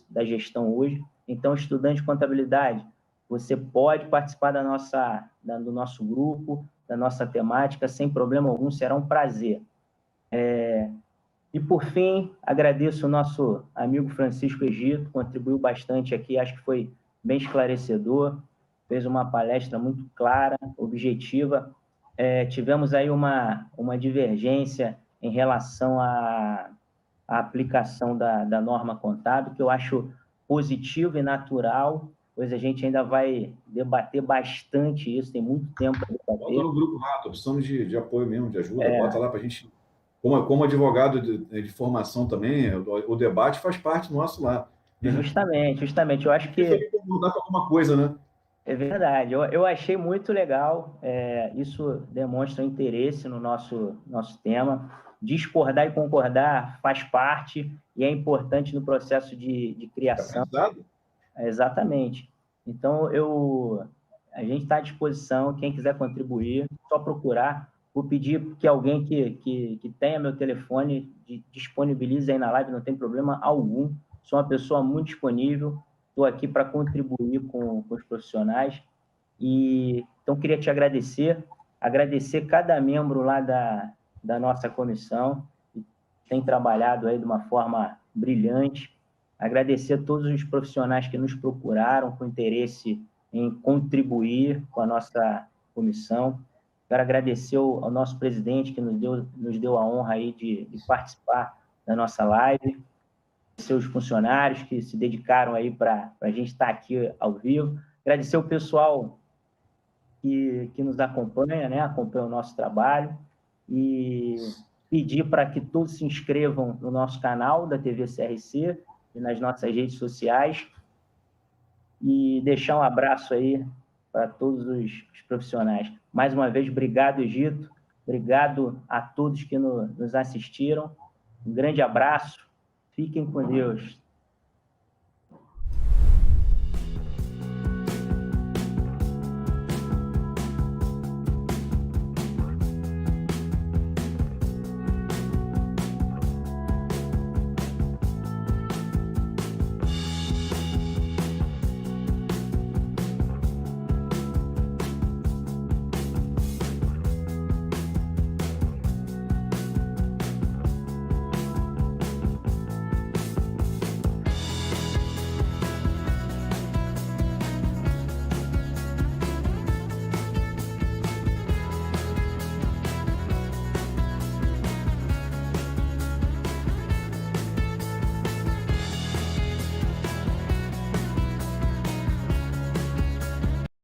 da gestão hoje. Então, estudante de contabilidade, você pode participar do nosso grupo, da nossa temática, sem problema algum, será um prazer. E, por fim, agradeço o nosso amigo Francisco Egito, contribuiu bastante aqui, acho que foi bem esclarecedor, fez uma palestra muito clara, objetiva. Tivemos aí uma divergência em relação à aplicação da norma contábil, que eu acho positivo e natural, pois a gente ainda vai debater bastante isso, tem muito tempo para debater. Bota no grupo lá, estou precisando de apoio mesmo, de ajuda, bota lá para a gente... Como advogado de formação também, o debate faz parte nosso lá. Justamente. Eu acho que... mudar com alguma coisa, né? É verdade. Eu achei muito legal. Isso demonstra interesse no nosso tema. Discordar e concordar faz parte e é importante no processo de criação. Exatamente. Então, a gente está à disposição. Quem quiser contribuir, só procurar. Vou pedir que alguém que tenha meu telefone disponibilize aí na live, não tem problema algum. Sou uma pessoa muito disponível, estou aqui para contribuir com os profissionais. Então, queria te agradecer cada membro lá da nossa comissão, que tem trabalhado aí de uma forma brilhante. Agradecer a todos os profissionais que nos procuraram com interesse em contribuir com a nossa comissão. Quero agradecer ao nosso presidente, que nos deu a honra aí de participar da nossa live, seus funcionários que se dedicaram aí para a gente estar aqui ao vivo. Agradecer o pessoal que nos acompanha, né? Acompanha o nosso trabalho, e pedir para que todos se inscrevam no nosso canal da TV CRC e nas nossas redes sociais, e deixar um abraço aí para todos os profissionais. Mais uma vez, obrigado, Egito, obrigado a todos que nos assistiram, um grande abraço, fiquem com Deus.